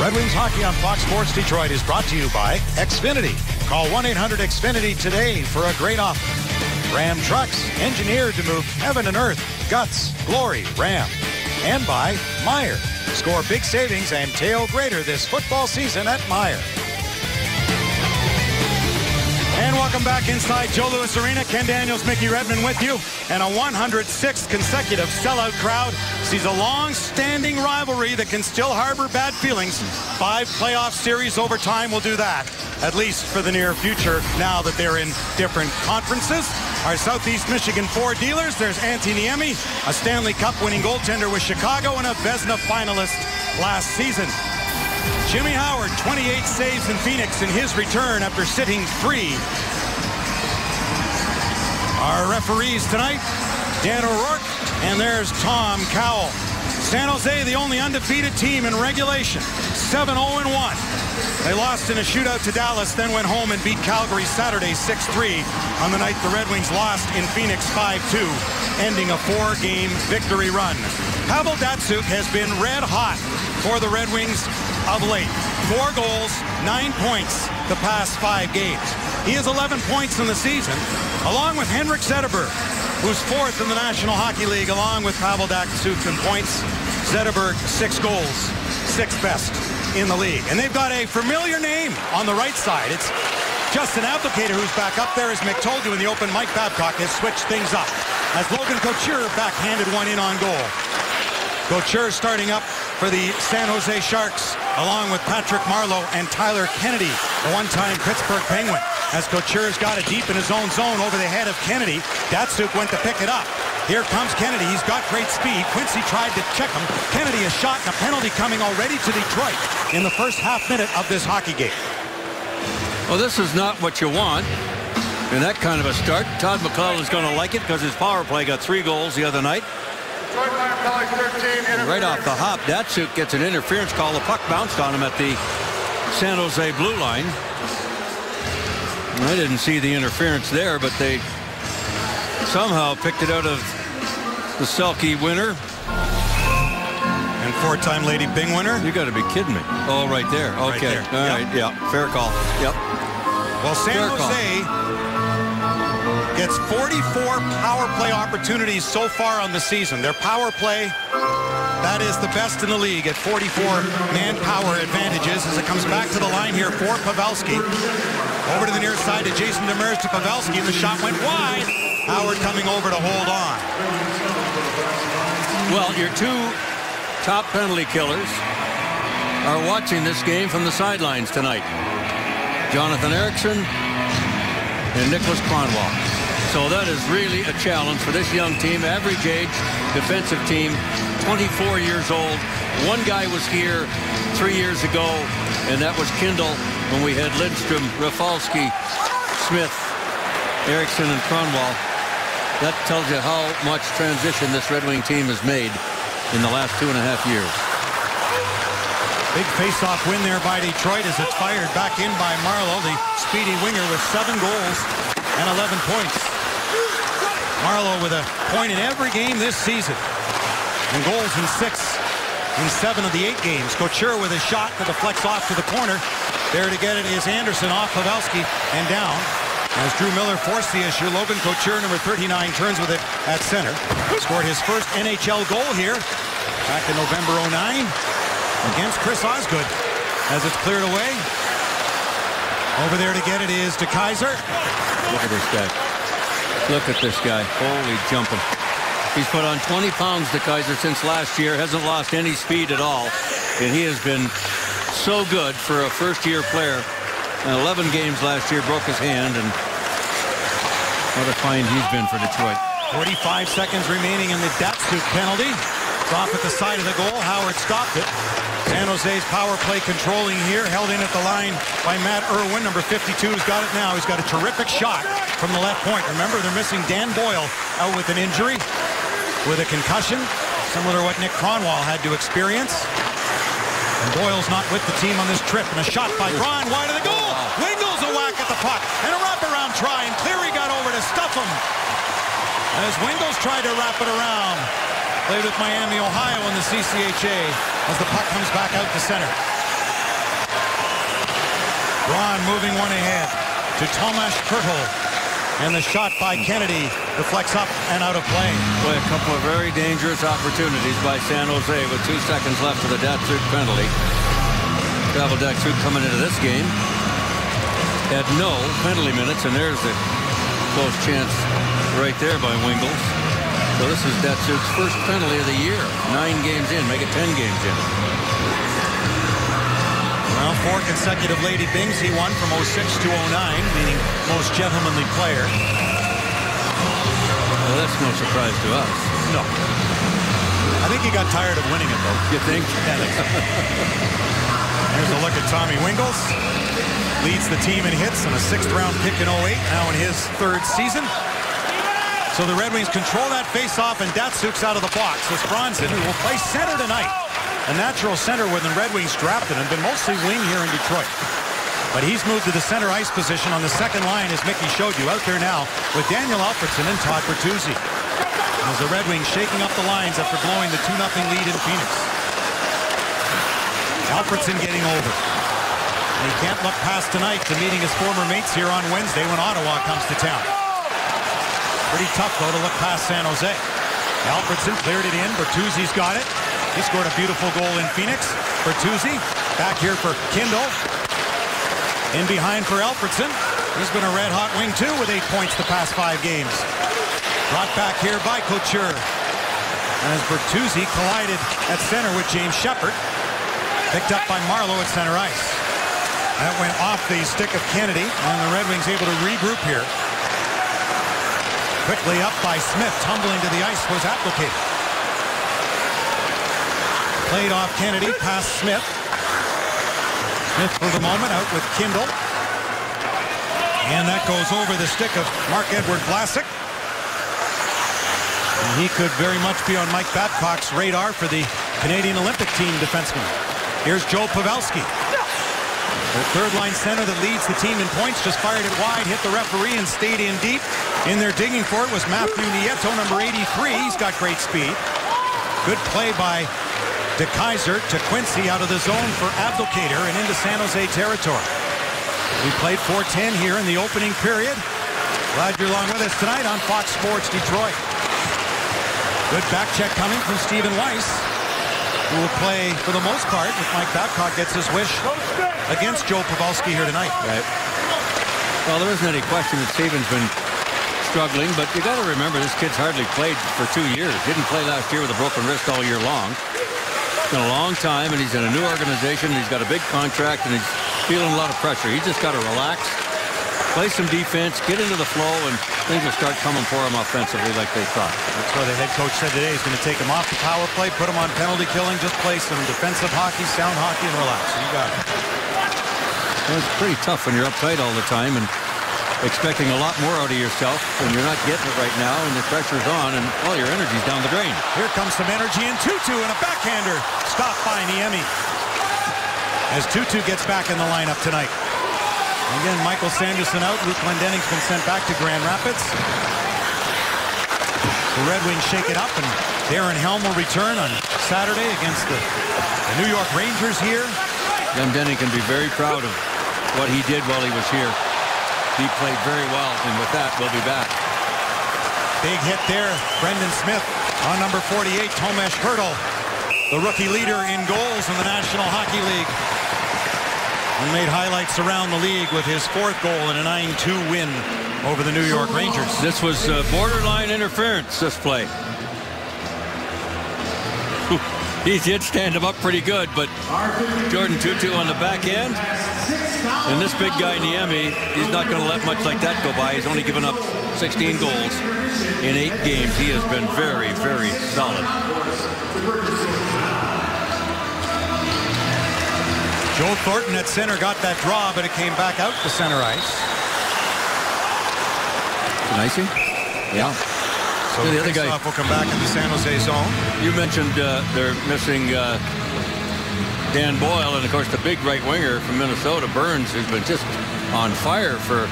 Red Wings hockey on Fox Sports Detroit is brought to you by Xfinity. Call 1-800-XFINITY today for a great offer. Ram Trucks, engineered to move heaven and earth. Guts, glory, Ram. And by Meijer. Score big savings and tail greater this football season at Meijer. And welcome back inside Joe Louis Arena. Ken Daniels, Mickey Redmond with you. And a 106th consecutive sellout crowd sees a long-standing rivalry that can still harbor bad feelings. 5 playoff series over time will do that, at least for the near future, now that they're in different conferences. Our Southeast Michigan Ford dealers, there's Antti Niemi, a Stanley Cup winning goaltender with Chicago and a Vezina finalist last season. Jimmy Howard, 28 saves in Phoenix in his return after sitting 3. Our referees tonight, Dan O'Rourke, and there's Tom Cowell. San Jose, the only undefeated team in regulation, 7-0-1. They lost in a shootout to Dallas, then went home and beat Calgary Saturday 6-3 on the night the Red Wings lost in Phoenix 5-2, ending a 4-game victory run. Pavel Datsyuk has been red hot for the Red Wings of late. 4 goals, 9 points the past 5 games. He has 11 points in the season, along with Henrik Zetterberg, who's 4th in the National Hockey League, along with Pavel Datsyuk in points. Zetterberg, 6 goals, 6th best in the league. And they've got a familiar name on the right side. It's Justin Abdelkader, who's back up there. As Mick told you in the open, Mike Babcock has switched things up, as Logan Couture backhanded one in on goal. Couture starting up for the San Jose Sharks, along with Patrick Marleau and Tyler Kennedy, a one-time Pittsburgh Penguin. As Couture's got it deep in his own zone over the head of Kennedy, Datsyuk went to pick it up. Here comes Kennedy. He's got great speed. Quincy tried to check him. Kennedy a shot and a penalty coming already to Detroit in the first half minute of this hockey game. Well, this is not what you want in that kind of a start. Todd McLellan's going to like it because his power play got 3 goals the other night. Right off the hop, Datsyuk gets an interference call. The puck bounced on him at the San Jose blue line. I didn't see the interference there, but they somehow picked it out of the Selke winner. And 4-time Lady Byng winner. You got to be kidding me. Oh, right there. Okay. Right there. All right. Yeah. Fair call. Yep. Well, San Jose gets 44 power play opportunities so far on the season. Their power play, that is the best in the league at 44 manpower advantages as it comes back to the line here for Pavelski. Over to the near side to Jason Demers to Pavelski. The shot went wide. Howard coming over to hold on. Well, your 2 top penalty killers are watching this game from the sidelines tonight. Jonathan Ericsson and Nicholas Kronwall. So that is really a challenge for this young team, average age defensive team, 24 years old. One guy was here 3 years ago, and that was Kindle when we had Lidstrom, Rafalski, Smith, Ericsson, and Kronwall. That tells you how much transition this Red Wing team has made in the last 2.5 years. Big face-off win there by Detroit as it's fired back in by Marleau, the speedy winger with 7 goals and 11 points. Marleau with a point in every game this season, and goals in 6 in 7 of the 8 games. Couture with a shot that deflects off to the corner. There to get it is Anderson off Pavelski and down. As Drew Miller forced the issue, Logan Couture, number 39, turns with it at center. Scored his first NHL goal here back in November 09 against Chris Osgood as it's cleared away. Over there to get it is to Kaiser. Look at this guy. Look at this guy. Holy jumping. He's put on 20 pounds to Kaiser since last year. Hasn't lost any speed at all. And he has been so good for a first-year player. In 11 games last year, broke his hand, and what a find he's been for Detroit. 45 seconds remaining in the Datsyuk penalty. It's off at the side of the goal. Howard stopped it. San Jose's power play controlling here, held in at the line by Matt Irwin. Number 52 has got it now. He's got a terrific shot from the left point. Remember, they're missing Dan Boyle out with an injury, with a concussion, similar to what Nick Kronwall had to experience. And Boyle's not with the team on this trip. And a shot by Braun wide of the goal. Wingles a whack at the puck. And a wraparound try. And Cleary got over to stuff him. As Wingles tried to wrap it around. Played with Miami, Ohio in the CCHA as the puck comes back out to center. Braun moving one ahead to Tomas Hertl. And the shot by Kennedy deflects up and out of play. Boy, a couple of very dangerous opportunities by San Jose with 2 seconds left of the Datsyuk penalty. Pavel Datsyuk coming into this game had no penalty minutes, and there's a close chance right there by Wingels. So this is Datsyuk's first penalty of the year. 9 games in, make it 10 games in. Well, 4 consecutive Lady Bings. He won from 06 to 09, meaning most gentlemanly player. Well, that's no surprise to us. No. I think he got tired of winning it, though. You think? Yeah, I think so. Here's a look at Tommy Wingels. Leads the team in hits and a 6th-round pick in 08, now in his 3rd season. So the Red Wings control that face-off, and Datsyuk's out of the box. This Bronson, who will play center tonight. A natural center where the Red Wings drafted him, been mostly wing here in Detroit. But he's moved to the center ice position on the second line, as Mickey showed you, out there now with Daniel Alfredsson and Todd Bertuzzi. As the Red Wings shaking up the lines after blowing the 2-0 lead in Phoenix. Alfredsson getting over. And he can't look past tonight to meeting his former mates here on Wednesday when Ottawa comes to town. Pretty tough, though, to look past San Jose. Alfredsson cleared it in. Bertuzzi's got it. He scored a beautiful goal in Phoenix. Bertuzzi back here for Kindle. In behind for Alfredsson. He's been a red-hot wing, too, with 8 points the past 5 games. Brought back here by Couture. As Bertuzzi collided at center with James Shepard. Picked up by Marleau at center ice. That went off the stick of Kennedy, and the Red Wings able to regroup here. Quickly up by Smith, tumbling to the ice was Abdelkader. Played off Kennedy, past Smith. Smith for the moment out with Kindle. And that goes over the stick of Marc-Edouard Vlasic. And he could very much be on Mike Babcock's radar for the Canadian Olympic team defenseman. Here's Joe Pavelski. The third-line center that leads the team in points just fired it wide, hit the referee, and stayed in deep. In there digging for it was Matthew Nieto, number 83. He's got great speed. Good play by De Keyser to Quincy out of the zone for Abdelkader and into San Jose territory. We played 4:10 here in the opening period. Glad you're along with us tonight on Fox Sports Detroit. Good back check coming from Stephen Weiss, who will play for the most part if Mike Babcock gets his wish against Joe Pavelski here tonight. Right. Well, there isn't any question that Stephen's been struggling, but you got to remember this kid's hardly played for 2 years. Didn't play last year with a broken wrist all year long. It's been a long time, and he's in a new organization. He's got a big contract, and he's feeling a lot of pressure. He's just got to relax, play some defense, get into the flow, and things will start coming for him offensively like they thought. That's what the head coach said today. He's going to take him off the power play, put him on penalty killing, just play some defensive hockey, sound hockey, and relax. You got it. Well, it's pretty tough when you're uptight all the time and expecting a lot more out of yourself when you're not getting it right now and the pressure's on and all your energy's down the drain. Here comes some energy in Tutu and a backhander stopped by Niemi. As Tutu gets back in the lineup tonight. Again, Michael Sanderson out. Luke Glendenning's been sent back to Grand Rapids. The Red Wings shake it up, and Darren Helm will return on Saturday against the New York Rangers here. Glendening can be very proud of what he did while he was here. He played very well, and with that, we'll be back. Big hit there. Brendan Smith on number 48, Tomas Hertl, the rookie leader in goals in the National Hockey League. And made highlights around the league with his 4th goal in a 9-2 win over the New York Rangers. This was borderline interference, this play. He did stand him up pretty good, but Jordan Tutu on the back end. And this big guy, Niemi, he's not going to let much like that go by. He's only given up 16 goals in 8 games. He has been very, very solid. Joe Thornton at center got that draw, but it came back out to center ice. Nicey? Yeah. So the other guy will come back in the San Jose zone. You mentioned they're missing Dan Boyle, and of course the big right winger from Minnesota, Burns, who's been just on fire for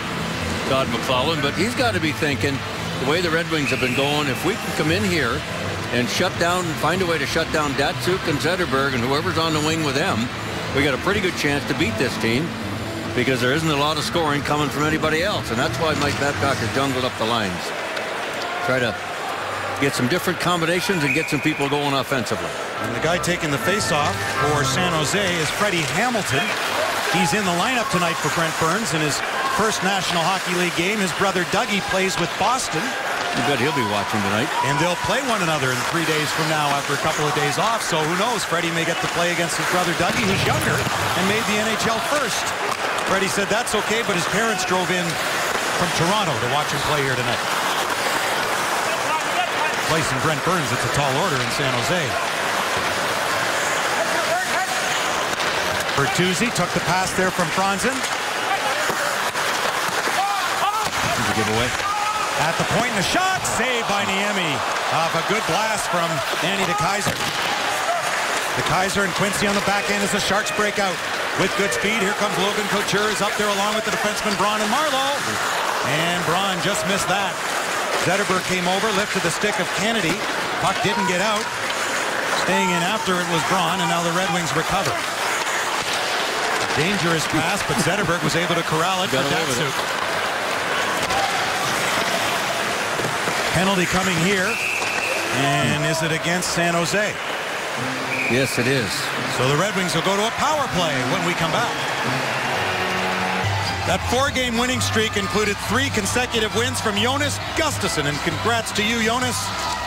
Todd McLellan. But he's got to be thinking, the way the Red Wings have been going, if we can come in here and shut down, find a way to shut down Datsyuk and Zetterberg and whoever's on the wing with them, we got a pretty good chance to beat this team. because there isn't a lot of scoring coming from anybody else, and that's why Mike Babcock has jungled up the lines. Try to get some different combinations and get some people going offensively. And the guy taking the face-off for San Jose is Freddie Hamilton. He's in the lineup tonight for Brent Burns in his first National Hockey League game. His brother Dougie plays with Boston. You bet he'll be watching tonight. And they'll play one another in 3 days from now after a couple of days off. So who knows? Freddie may get to play against his brother Dougie, who's younger and made the NHL first. Freddie said that's okay, but his parents drove in from Toronto to watch him play here tonight. Placing Brent Burns, it's a tall order in San Jose. Bertuzzi took the pass there from Franzen. Here's a giveaway. At the point in the shot, saved by Niemi off a good blast from Danny DeKeyser. DeKeyser and Quincy on the back end as the Sharks break out with good speed. Here comes Logan Couture, is up there along with the defenseman Braun and Marleau. And Braun just missed that. Zetterberg came over, lifted the stick of Kennedy. Puck didn't get out. Staying in after it was Braun, and now the Red Wings recover. Dangerous pass, but Zetterberg was able to corral it for Datsuk. Penalty coming here, and is it against San Jose? Yes, it is. So the Red Wings will go to a power play when we come back. That 4-game winning streak included 3 consecutive wins from Jonas Gustafsson, and congrats to you, Jonas,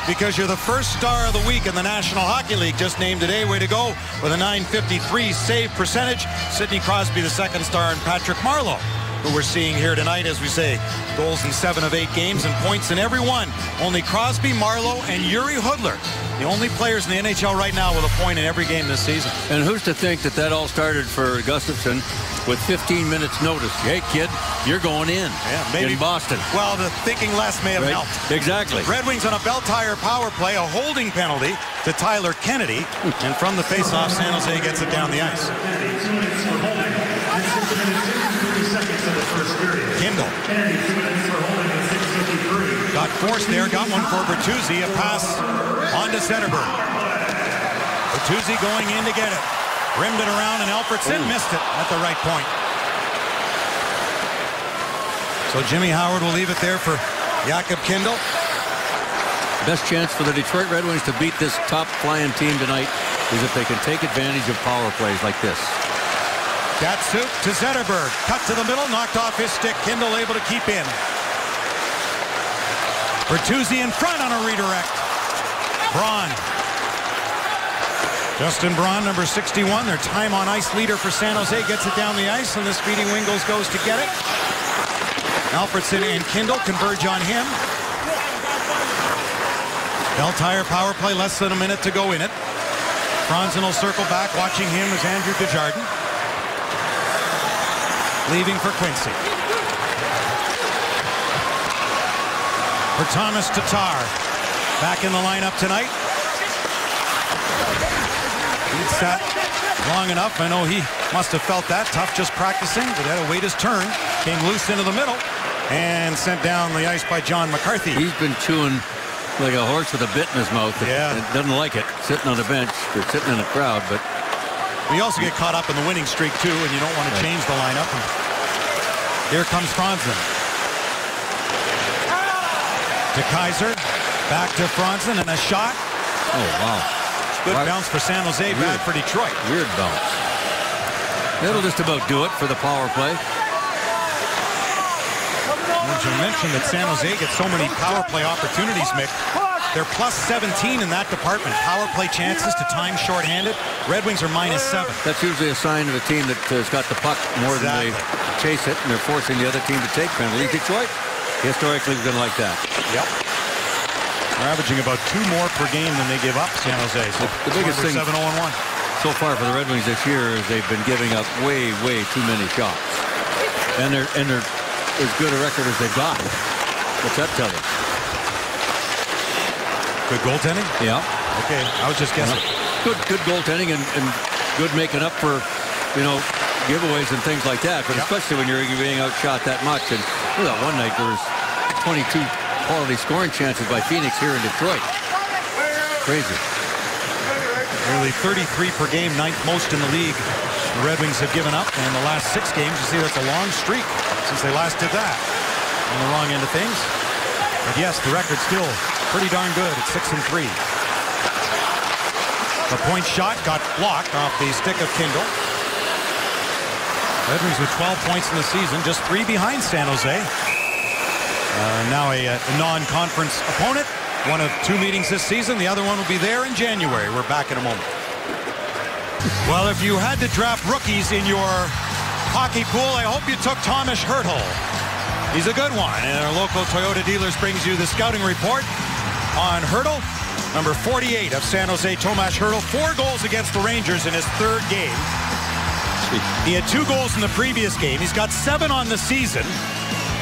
because you're the first star of the week in the National Hockey League, just named today. Way to go with a .953 save percentage. Sidney Crosby, the second star, and Patrick Marleau, who we're seeing here tonight, as we say, goals in 7 of 8 games and points in every one. Only Crosby, Marleau, and Yuri Hudler, the only players in the NHL right now with a point in every game this season. And who's to think that that all started for Gustafsson with 15 minutes notice? Hey, kid, you're going in. Yeah, maybe in Boston. Well, the thinking less may have helped. Exactly. Red Wings on a Bell Tire power play, a holding penalty to Tyler Kennedy. And from the faceoff, San Jose gets it down the ice. Kindle got forced there, got one for Bertuzzi, a pass on to Zetterberg. Bertuzzi going in to get it. Rimmed it around, and Alfredson missed it at the right point. So Jimmy Howard will leave it there for Jakob Kindle. Best chance for the Detroit Red Wings to beat this top-flying team tonight is if they can take advantage of power plays like this. Datsuk to Zetterberg. Cut to the middle, knocked off his stick. Kindle able to keep in. Bertuzzi in front on a redirect. Braun. Justin Braun, number 61, their time on ice leader for San Jose, gets it down the ice, and the Speedy Wingles goes to get it. Alfredson and Kindle converge on him. Bell Tire power play, less than a minute to go in it. Franzen will circle back. Watching him is Andrew Desjardins. Leaving for Quincy. For Thomas Tatar. Back in the lineup tonight. He'd sat long enough. I know he must have felt that tough just practicing, but had to wait his turn. Came loose into the middle and sent down the ice by John McCarthy. He's been chewing like a horse with a bit in his mouth. Yeah. It doesn't like it, sitting on the bench or sitting in a crowd, but we also get caught up in the winning streak too, and you don't want to change the lineup. And here comes Franzen. DeKeyser, back to Franzen, and a shot. oh wow. Good bounce for San Jose, bad for Detroit. Weird bounce. That'll just about do it for the power play. As you mentioned that San Jose gets so many power play opportunities, Mick. They're plus 17 in that department. Power play chances to time shorthanded. Red Wings are minus 7. That's usually a sign of a team that has got the puck more than they chase it, and they're forcing the other team to take penalties. Detroit historically has been like that. Yep. They're averaging about 2 more per game than they give up, San Jose. So the biggest thing 7-0-1 so far for the Red Wings this year is they've been giving up way too many shots. And they're as good a record as they've got. What's that tell you? Good goaltending? Yeah. Okay, I was just guessing. Good goaltending and good making up for, giveaways and things like that. But especially when you're being outshot that much. And that one night there was 22 quality scoring chances by Phoenix here in Detroit. Crazy. Nearly 33 per game, 9th most in the league the Red Wings have given up in the last 6 games. You see, that's a long streak since they last did that. On the wrong end of things. But yes, the record's still pretty darn good at 6-3. The point shot got blocked off the stick of Kindle. Red Wings with 12 points in the season, just 3 behind San Jose. Now a non-conference opponent. One of 2 meetings this season. The other one will be there in January. We're back in a moment. Well, if you had to draft rookies in your hockey pool, I hope you took Tomas Hertl. He's a good one. And our local Toyota dealers brings you the scouting report on Hertl. Number 48 of San Jose, Tomas Hertl. 4 goals against the Rangers in his 3rd game. He had 2 goals in the previous game. He's got 7 on the season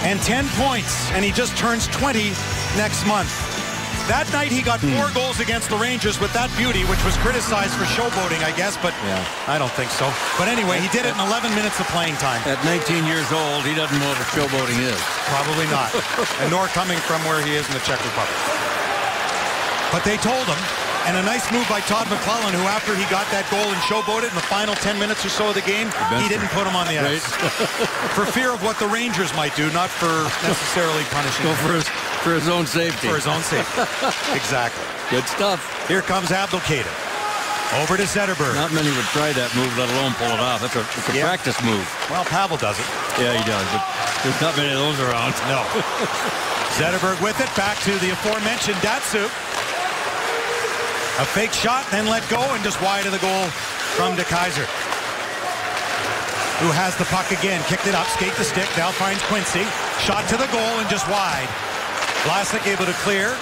and 10 points. And he just turns 20 next month. That night he got 4 goals against the Rangers with that beauty, which was criticized for showboating, I guess, but I don't think so. But anyway, he did it in 11 minutes of playing time. At 19 years old, he doesn't know what showboating is. Probably not. And nor coming from where he is in the Czech Republic. But they told him, and a nice move by Todd McClellan, who after he got that goal and showboated in the final 10 minutes or so of the game, he didn't put him on the ice. For fear of what the Rangers might do, not for necessarily punishing him. For his own safety. For his own safety. Exactly. Good stuff. Here comes Abdelkader. Over to Zetterberg. Not many would try that move, let alone pull it off. It's a practice move. Well, Pavel does it. Yeah, he does. But there's not many of those around. No. Zetterberg with it. Back to the aforementioned Datsyuk. A fake shot, then let go, and just wide of the goal from DeKeyser. Who has the puck again. Kicked it up, skate the stick. Now finds Quincy. Shot to the goal and just wide. Vlasic able to clear.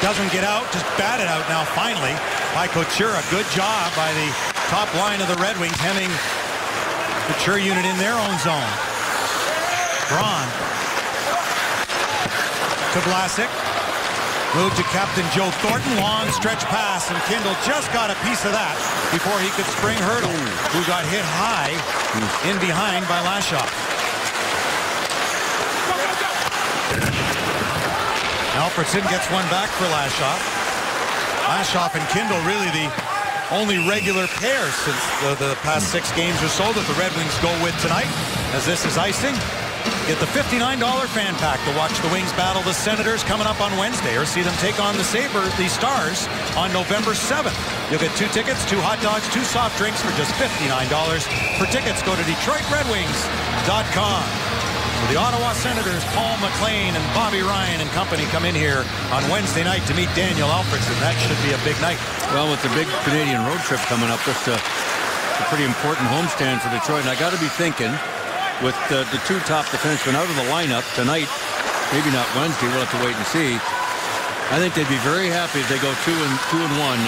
Doesn't get out. Just batted out now finally by Couture. A good job by the top line of the Red Wings, hemming Couture unit in their own zone. Braun to Vlasic. Move to Captain Joe Thornton. Long stretch pass, and Kindle just got a piece of that before he could spring Hertl, who got hit high in behind by Lashoff. Alfredson gets one back for Lashoff. Lashoff and Kindle really the only regular pair since the past 6 games or so that the Red Wings go with tonight, as this is icing. Get the $59 fan pack to watch the Wings battle the Senators coming up on Wednesday, or see them take on the Stars on November 7th. You'll get 2 tickets, 2 hot dogs, 2 soft drinks for just $59. For tickets, go to DetroitRedWings.com. The Ottawa Senators, Paul McLean and Bobby Ryan and company come in here on Wednesday night to meet Daniel Alfredson. That should be a big night. Well, with the big Canadian road trip coming up, it's a pretty important homestand for Detroit. And I got to be thinking, with the 2 top defensemen out of the lineup tonight, maybe not Wednesday, we'll have to wait and see. I think they'd be very happy if they go 2-1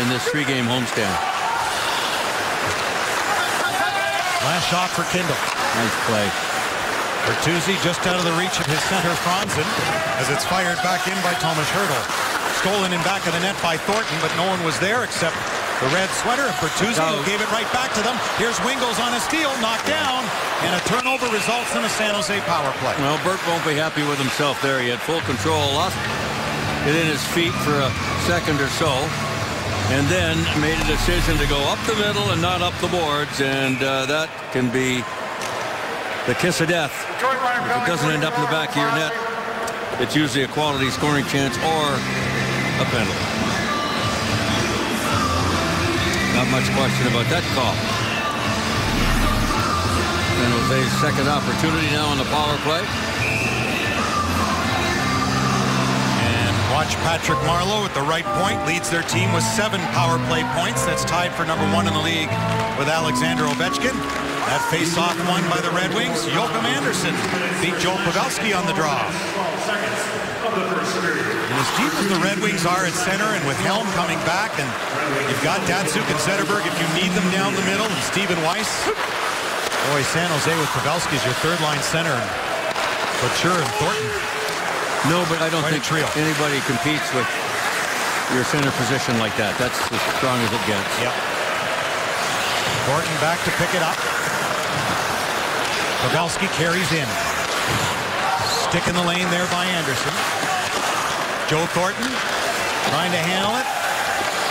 in this 3-game homestand. Last shot for Kindle. Nice play. Bertuzzi just out of the reach of his center, Franzen, as it's fired back in by Tomas Hertl. Stolen in back of the net by Thornton, but no one was there except the red sweater of Bertuzzi, who gave it right back to them. Here's Wingels on a steal, knocked down, and a turnover results in a San Jose power play. Well, Burt won't be happy with himself there. He had full control, lost it in his feet for a second or so, and then made a decision to go up the middle and not up the boards, and that can be the kiss of death. If it doesn't end up in the back of your net, it's usually a quality scoring chance or a penalty. Not much question about that call. San Jose's second opportunity now on the power play. And watch Patrick Marleau at the right point. Leads their team with 7 power play points. That's tied for number 1 in the league with Alexander Ovechkin. That face-off won by the Red Wings. Joachim Andersen beat Joe Pavelski on the draw. And as deep as the Red Wings are at center, and with Helm coming back, and you've got Datsyuk and Zetterberg if you need them down the middle, and Stephen Weiss. Boy, San Jose with Pavelski as your third-line center, and Couture and Thornton. No, but I don't think anybody competes with your center position like that. That's as strong as it gets. Yep. Thornton back to pick it up. Pavelski carries in. Stick in the lane there by Anderson. Joe Thornton trying to handle it.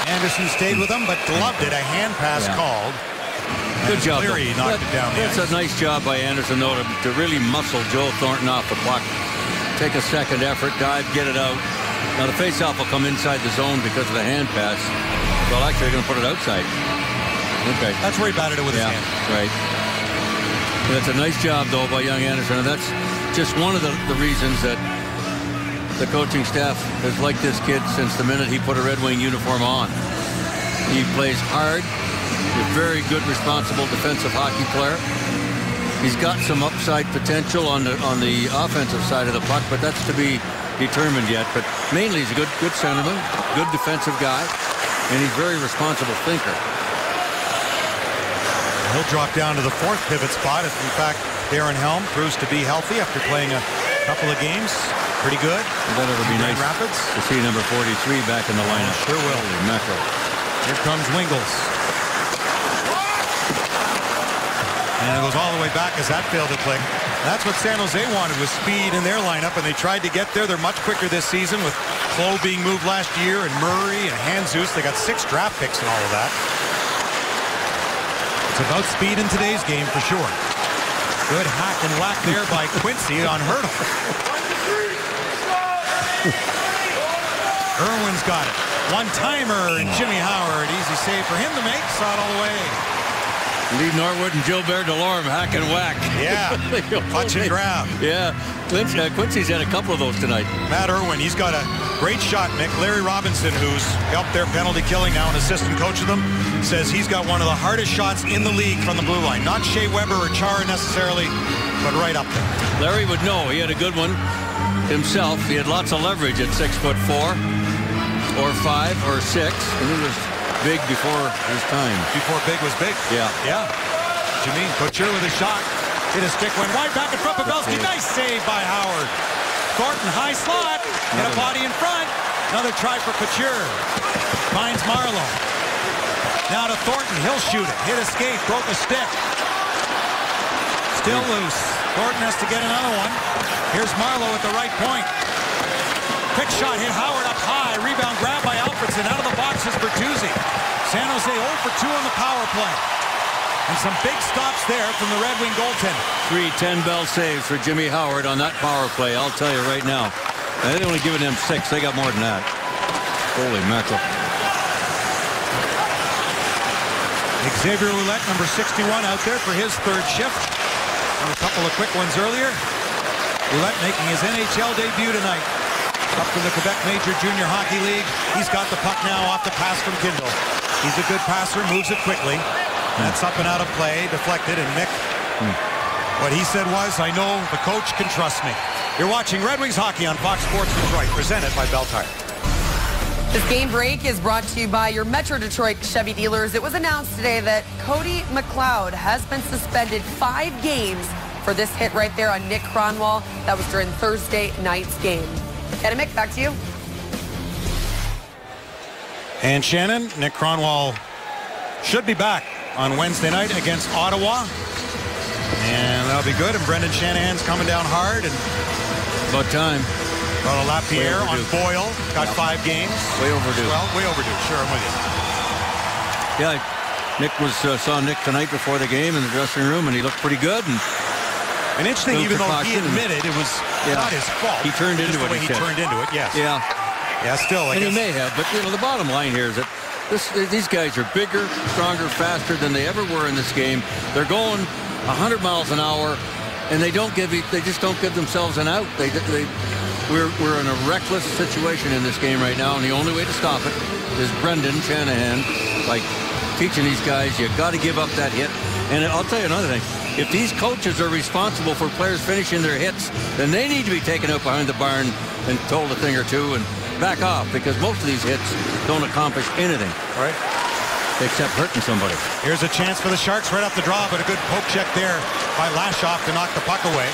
Anderson stayed with him, but gloved it. A hand pass called. Good job. Cleary knocked it down. That's a nice job by Anderson, though, to really muscle Joe Thornton off the puck. Take a second effort, dive, get it out. Now the faceoff will come inside the zone because of the hand pass. Well, actually, they're going to put it outside. Okay. That's where he batted it with his hand. Right. That's a nice job, though, by young Anderson. And that's just one of the reasons that the coaching staff has liked this kid since the minute he put a Red Wing uniform on. He plays hard. He's a very good, responsible defensive hockey player. He's got some upside potential on the offensive side of the puck, but that's to be determined yet. But mainly he's a good centerman, good defensive guy, and he's a very responsible thinker. He'll drop down to the fourth pivot spot if, in fact, Darren Helm proves to be healthy after playing a couple of games. Pretty good. That would be nice Rapids to see number 43 back in the lineup. Sure will. Holy mackerel. Here comes Wingles. And it goes all the way back as that failed to click. That's what San Jose wanted, was speed in their lineup, and they tried to get there. They're much quicker this season with Clough being moved last year, and Murray and Jesus. They got 6 draft picks and all of that. It's about speed in today's game for sure. Good hack and whack there by Quincy on Hurdle. Irwin's got it. One-timer, and Jimmy Howard. Easy save for him to make. Saw it all the way. Lee Norwood and Gilbert Delorme, hack and whack. Yeah, touch and grab. Yeah, Quincy's had a couple of those tonight. Matt Irwin, he's got a great shot, Mick. Larry Robinson, who's helped their penalty killing now, an assistant coach of them, says he's got one of the hardest shots in the league from the blue line. Not Shea Weber or Chara necessarily, but right up there. Larry would know. He had a good one himself. He had lots of leverage at 6'4", or 5, or 6, and he was big before his time. Before big was big. Yeah. Yeah. Jameen Couture with a shot. Hit a stick, went wide back in front. Pavelski. Nice save by Howard. Thornton, high slot. Hit a body in front. Another try for Couture. Finds Marleau. Now to Thornton. He'll shoot it. Hit a skate. Broke a stick. Still loose. Thornton has to get another one. Here's Marleau at the right point. Quick shot hit Howard up high. Rebound grab by Alfredson. Out of the box is Bertuzzi. San Jose 0 for 2 on the power play. And some big stops there from the Red Wing goaltender. 3 10-bell saves for Jimmy Howard on that power play. I'll tell you right now. They only given him 6. They got more than that. Holy mackerel. Xavier Ouellette, number 61, out there for his third shift. And a couple of quick ones earlier. Ouellette making his NHL debut tonight. Up from the Quebec Major Junior Hockey League. He's got the puck now off the pass from Kindle. He's a good passer, moves it quickly. That's up and out of play, deflected, and Mick, what he said was, I know the coach can trust me. You're watching Red Wings hockey on Fox Sports Detroit, presented by Bell Tire. This game break is brought to you by your Metro Detroit Chevy dealers. It was announced today that Cody McLeod has been suspended 5 games for this hit right there on Nick Kronwall. That was during Thursday night's game. Ken and Mick, back to you. And Shannon, Nick Kronwall should be back on Wednesday night against Ottawa. And that'll be good. And Brendan Shanahan's coming down hard. And about time. Well, Lapierre on Boyle got 5 games. Way overdue. Well, way overdue. Sure, I'm with you. Yeah, Nick saw Nick tonight before the game in the dressing room, and he looked pretty good. And interesting, even though he admitted it was not his fault. He turned into it. He turned into it, yes. Yeah. Yeah, still. And he may have, but the bottom line here is that these guys are bigger, stronger, faster than they ever were in this game. They're going 100 miles an hour, and they just don't give themselves an out. We're in a reckless situation in this game right now, and the only way to stop it is Brendan Shanahan, like teaching these guys, you got to give up that hit. And I'll tell you another thing. If these coaches are responsible for players finishing their hits, then they need to be taken out behind the barn and told a thing or two and back off, because most of these hits don't accomplish anything. Right. Except hurting somebody. Here's a chance for the Sharks right off the draw, but a good poke check there by Lashoff to knock the puck away.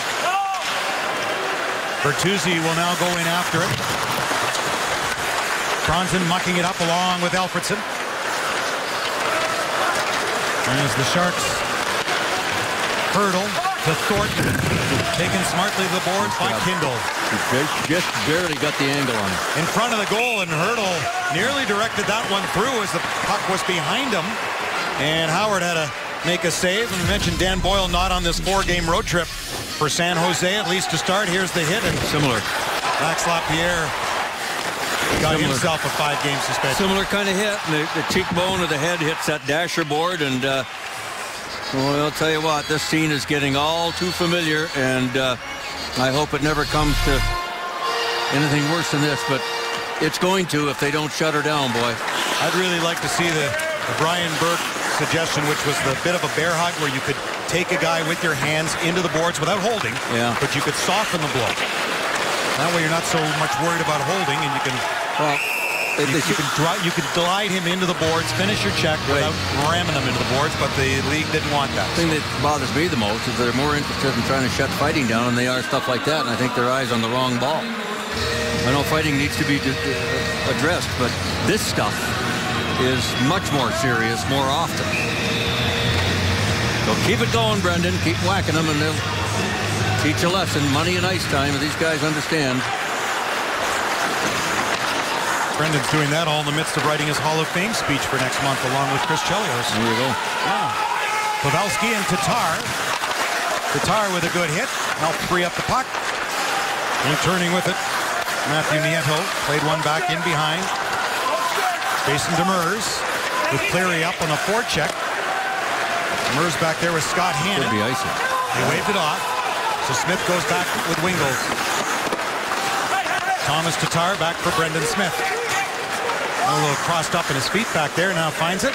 Bertuzzi will now go in after it. Franzen mucking it up along with Alfredson. As the Sharks hurdle to Thornton. Taken smartly to the boards by Kindle. He just barely got the angle on it. In front of the goal, and Hurdle nearly directed that one through as the puck was behind him. And Howard had a make a save. And we mentioned Dan Boyle not on this 4-game road trip for San Jose, at least to start. Here's the hit. And Similar. Max Lapierre got himself a 5-game suspension. Similar kind of hit. The cheekbone of the head hits that dasher board. And, well, I'll tell you what, this scene is getting all too familiar. And I hope it never comes to anything worse than this. But it's going to if they don't shut her down, boy. I'd really like to see the Brian Burke suggestion, which was the bit of a bear hug where you could take a guy with your hands into the boards without holding, but you could soften the blow. That way you're not so much worried about holding, and you can you can glide him into the boards, finish your check without ramming him into the boards, but the league didn't want that. The thing that bothers me the most is they're more interested in trying to shut fighting down than they are stuff like that, and I think their eyes on the wrong ball. I know fighting needs to be addressed, but this stuff is much more serious more often. So keep it going, Brendan. Keep whacking them, and they'll teach a lesson. Money and ice time, and these guys understand. Brendan's doing that all in the midst of writing his Hall of Fame speech for next month, along with Chris Chelios. There you go. Pavelski and Tatar. Tatar with a good hit. Helped free up the puck. And turning with it, Matthew Nieto played one back in behind. Jason Demers with Cleary up on the forecheck. Demers back there with Scott Hannon. Could be icing. He waved it off. So Smith goes back with Wingles. Thomas Tatar back for Brendan Smith. A little crossed up in his feet back there. Now finds it.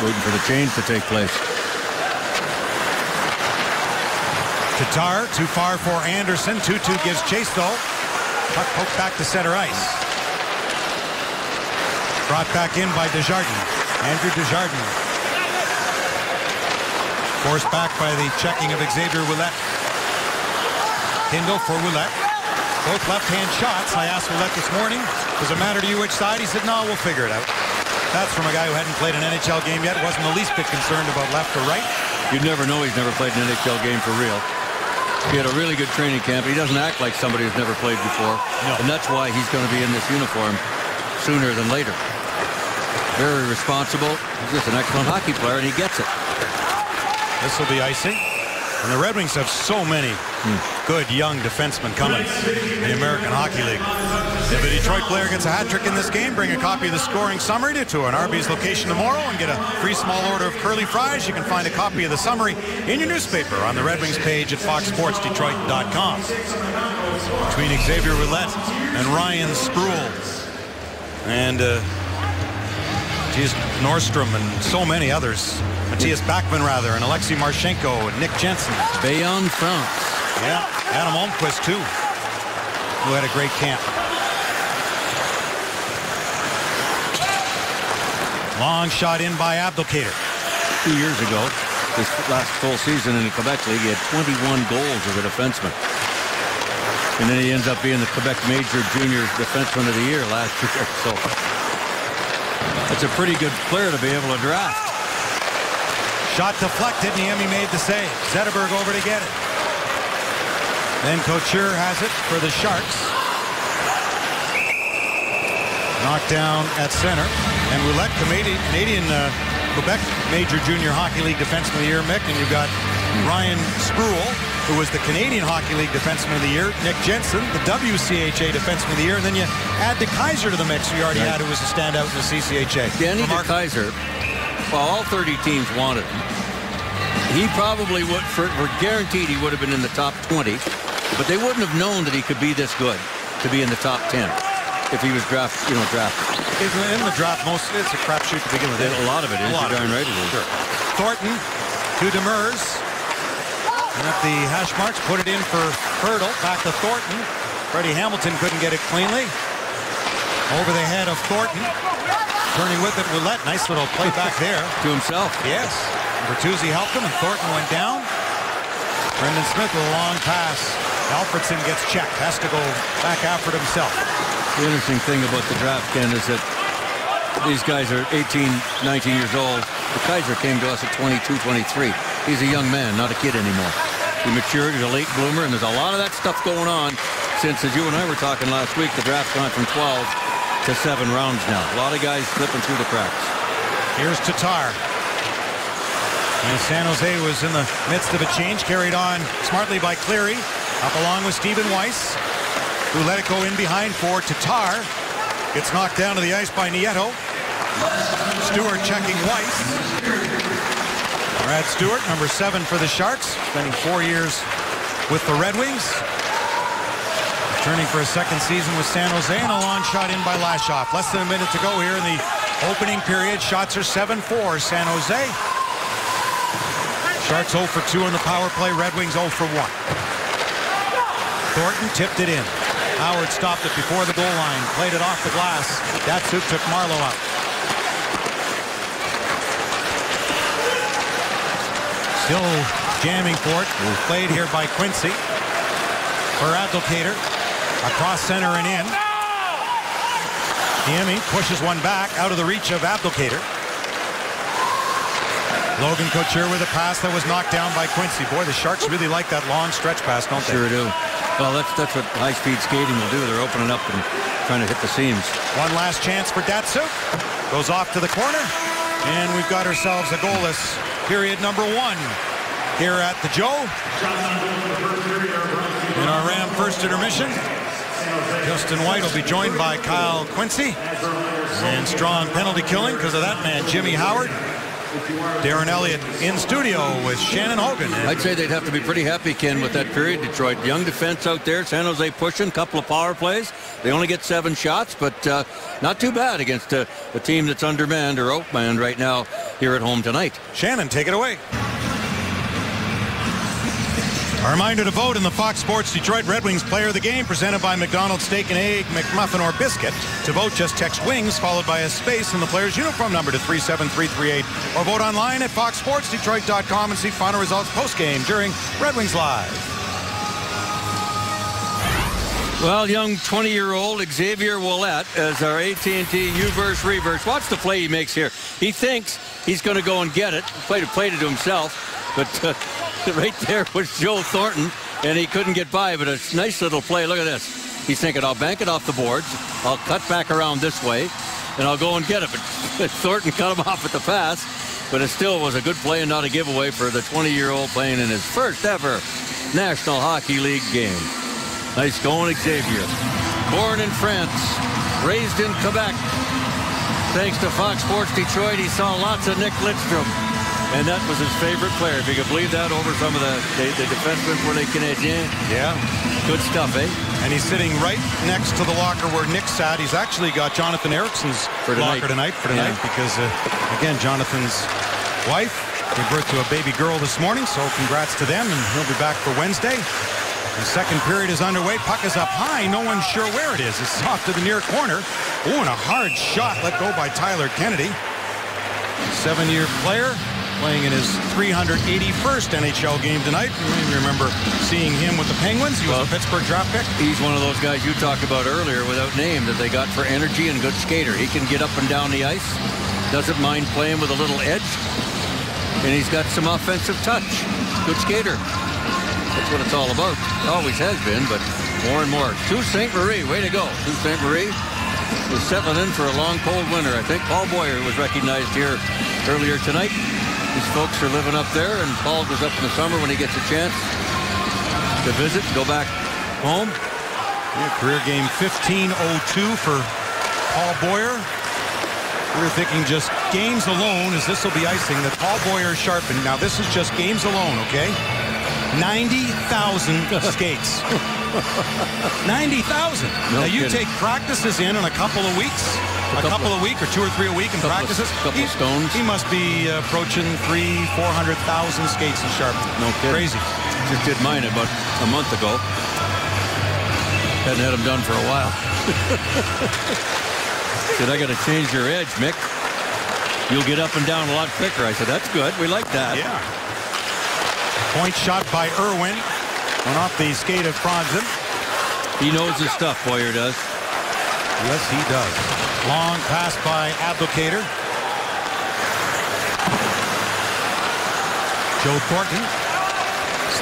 Waiting for the change to take place. Tatar too far for Anderson. 2-2 gives chase though. Puck poked back to center ice. Brought back in by Desjardins. Andrew Desjardins. Forced back by the checking of Xavier Ouellet. Kindle for Ouellet. Both left-hand shots. I asked Ouellet this morning, does it matter to you which side? He said, no, we'll figure it out. That's from a guy who hadn't played an NHL game yet. Wasn't the least bit concerned about left or right. You'd never know he's never played an NHL game for real. He had a really good training camp. He doesn't act like somebody who's never played before. No. And that's why he's going to be in this uniform sooner than later. Very responsible. He's just an excellent hockey player, and he gets it. This will be icing. And the Red Wings have so many good young defensemen coming in the American Hockey League. If a Detroit player gets a hat trick in this game, bring a copy of the scoring summary to an Arby's location tomorrow and get a free small order of curly fries. You can find a copy of the summary in your newspaper on the Red Wings page at foxsportsdetroit.com. Between Xavier Ouellet and Ryan Spruill and Nordstrom and so many others. Matthias Backman, rather, and Alexei Marchenko and Nick Jensen. Bayonne, France. Yeah, Adam Almquist, too, who had a great camp. Long shot in by Abdelkader. 2 years ago, his last full season in the Quebec League, he had 21 goals as a defenseman. And then he ends up being the Quebec Major Junior Defenseman of the Year last year. So it's a pretty good player to be able to draft. Shot deflected, Niemi made the save. Zetterberg over to get it. Then Couture has it for the Sharks. Knocked down at center. And Ouellet, Canadian Quebec Major Junior Hockey League Defenseman of the Year, Mick. And you've got Ryan Spruill, who was the Canadian Hockey League Defenseman of the Year. Nick Jensen, the WCHA Defenseman of the Year. And then you add De Keyser to the mix, who you already had, who was a standout in the CCHA. Danny De Keyser, well, all 30 teams wanted him. He probably would, for guaranteed, he would have been in the top 20. But they wouldn't have known that he could be this good to be in the top 10 if he was drafted. In the draft, it's a crapshoot to begin with. A lot of it is. You're darn right it is. Sure. Thornton to Demers. And at the hash marks, put it in for Hurdle. Back to Thornton. Freddie Hamilton couldn't get it cleanly. Over the head of Thornton. Turning with it, Ouellet. Nice little play back there. To himself. Yes. Bertuzzi helped him, and Thornton went down. Brendan Smith with a long pass. Alfredson gets checked. Has to go back after it himself. The interesting thing about the draft, Ken, is that these guys are 18, 19 years old. De Keyser came to us at 22, 23. He's a young man, not a kid anymore. He matured, he's a late bloomer, and there's a lot of that stuff going on since, as you and I were talking last week, the draft's gone from 12 to 7 rounds now. A lot of guys slipping through the cracks. Here's Tatar. And San Jose was in the midst of a change, carried on smartly by Cleary, up along with Stephen Weiss, who let it go in behind for Tatar. Gets knocked down to the ice by Nieto. Stewart checking Weiss. Brad Stewart, number 7 for the Sharks, spending 4 years with the Red Wings. Returning for a second season with San Jose, and a long shot in by Lashoff. Less than a minute to go here in the opening period. Shots are 7-4 San Jose. Sharks 0 for 2 on the power play. Red Wings 0 for 1. Thornton tipped it in. Howard stopped it before the goal line. Played it off the glass. Datsuk took Marleau out. Still jamming for it. Played here by Quincy. For Abdelkader. Across center and in. Niemi pushes one back out of the reach of Abdelkader. Logan Couture with a pass that was knocked down by Quincy. Boy, the Sharks really like that long stretch pass, don't they? Sure do. Well, that's what high-speed skating will do. They're opening up and trying to hit the seams. One last chance for Datsuk. Goes off to the corner. And we've got ourselves a goalless period number 1 here at the Joe. In our Ram first intermission, Justin White will be joined by Kyle Quincy. And strong penalty killing because of that man, Jimmy Howard. Darren Elliott in studio with Shannon Hogan. I'd say they'd have to be pretty happy, Ken, with that period. Detroit, young defense out there. San Jose pushing, couple of power plays. They only get 7 shots, but not too bad against a team that's undermanned or outmanned right now here at home tonight. Shannon, take it away. A reminder to vote in the Fox Sports Detroit Red Wings Player of the Game, presented by McDonald's Steak and Egg, McMuffin, or Biscuit. To vote, just text WINGS followed by a space in the player's uniform number to 37338, or vote online at foxsportsdetroit.com and see final results post-game during Red Wings Live. Well, young 20-year-old Xavier Ouellet as our AT&T U-verse reverse. Watch the play he makes here. He thinks he's going to go and get it. Played it to himself, but right there was Joe Thornton, and he couldn't get by, but a nice little play. Look at this. He's thinking, I'll bank it off the boards. I'll cut back around this way, and I'll go and get it. But Thornton cut him off at the pass, but it still was a good play and not a giveaway for the 20-year-old playing in his first ever National Hockey League game. Nice going, Xavier. Born in France, raised in Quebec. Thanks to Fox Sports Detroit, he saw lots of Nick Lidstrom. And that was his favorite player, if you could believe that, over some of the defensemen for les Canadiens. Yeah. Good stuff, eh? And he's sitting right next to the locker where Nick sat. He's actually got Jonathan Ericsson's locker tonight because, again, Jonathan's wife gave birth to a baby girl this morning, so congrats to them, and he'll be back for Wednesday. The second period is underway. Puck is up high. No one's sure where it is. It's off to the near corner. Oh, and a hard shot let go by Tyler Kennedy. 7-year player, playing in his 381st NHL game tonight. You may remember seeing him with the Penguins. He was a Pittsburgh draft pick. He's one of those guys you talked about earlier without name that they got for energy and good skater. He can get up and down the ice, doesn't mind playing with a little edge, and he's got some offensive touch. Good skater. That's what it's all about. Always has been, but more and more. Sault Ste. Marie, way to go. Sault Ste. Marie was settling in for a long, cold winter. I think Paul Boyer was recognized here earlier tonight. These folks are living up there, and Paul goes up in the summer when he gets a chance to visit, go back home. Yeah, career game 15-02 for Paul Boyer. We're thinking just games alone, as this will be icing, that Paul Boyer sharpened. Now, this is just games alone, okay? 90,000 skates. 90,000. No now, you kidding. take practices in a couple of weeks. A couple of weeks or 2 or 3 a week in practices. Couple stones. He must be approaching 300,000-400,000 skates in sharpening. No kidding. Crazy. Just did mine about a month ago. Hadn't had them done for a while. Said, I got to change your edge, Mick. You'll get up and down a lot quicker. I said, that's good. We like that. Yeah. Point shot by Irwin. Went off the skate of Franzen. He knows his stuff, Boyer does. Yes, he does. Long pass by Abdelkader. Joe Thornton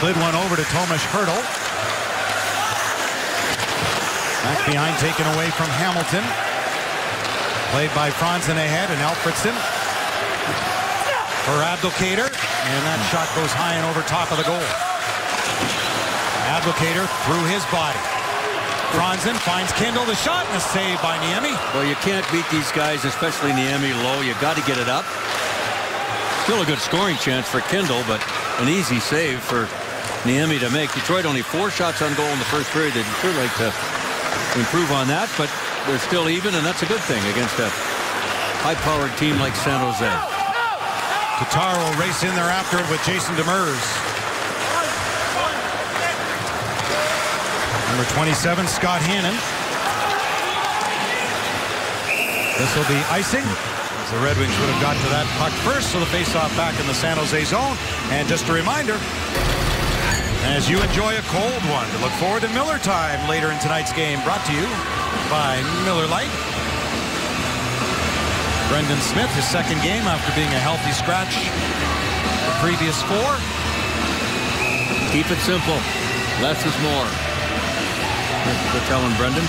slid one over to Tomas Hertl. Back behind, taken away from Hamilton. Played by Franzen ahead and Alfredsson. for Abdelkader, and that shot goes high and over top of the goal. Abdelkader through his body. Franzen finds Kindle, the shot, and a save by Niemi. Well, you can't beat these guys, especially Niemi low. You got to get it up. Still a good scoring chance for Kindle, but an easy save for Niemi to make. Detroit only 4 shots on goal in the first period. They'd sure like to improve on that, but they're still even, and that's a good thing against a high-powered team like San Jose. Tatar will race in there after it with Jason Demers. Number 27, Scott Hannon. This will be icing. The Red Wings would have got to that puck first, so the face-off back in the San Jose zone. And just a reminder, as you enjoy a cold one, to look forward to Miller Time later in tonight's game, brought to you by Miller Lite. Brendan Smith, his second game after being a healthy scratch the previous 4. Keep it simple. Less is more. They're telling Brendan.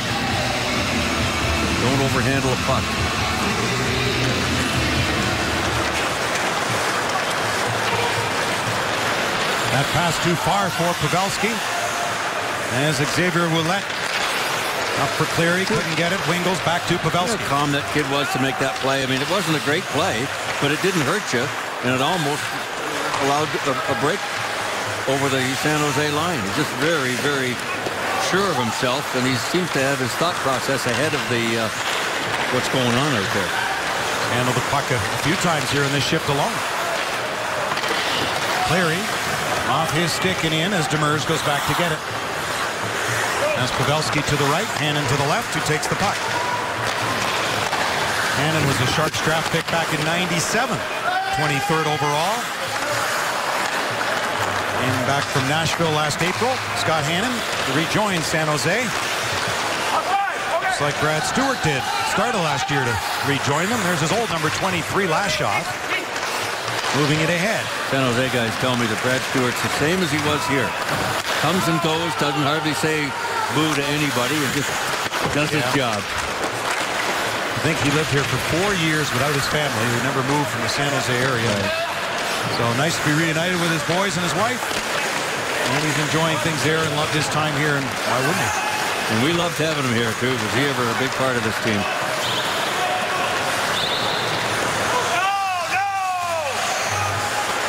Don't overhandle a puck. That pass too far for Pavelski. As Xavier Ouellet up for Cleary, couldn't get it. Wingles back to Pavelski. How calm that kid was to make that play. I mean, it wasn't a great play, but it didn't hurt you, and it almost allowed a break over the San Jose line. He's just very, very sure of himself, and he seems to have his thought process ahead of the what's going on out there. Handled the puck a few times here in this shift alone. Cleary off his stick and in as Demers goes back to get it. As Pavelski to the right, Hannon to the left, who takes the puck. Hannon was a Sharks draft pick back in '97, 23rd overall. And back from Nashville last April, Scott Hannon rejoined San Jose. Just like Brad Stewart did, started last year to rejoin them. There's his old number 23 last shot. Moving it ahead. San Jose guys tell me that Brad Stewart's the same as he was here. Comes and goes, doesn't hardly say boo to anybody, and just does his job. I think he lived here for 4 years without his family. He never moved from the San Jose area. So nice to be reunited with his boys and his wife. And he's enjoying things there and loved his time here, and why wouldn't he? And we loved having him here, too. Was he ever a big part of this team?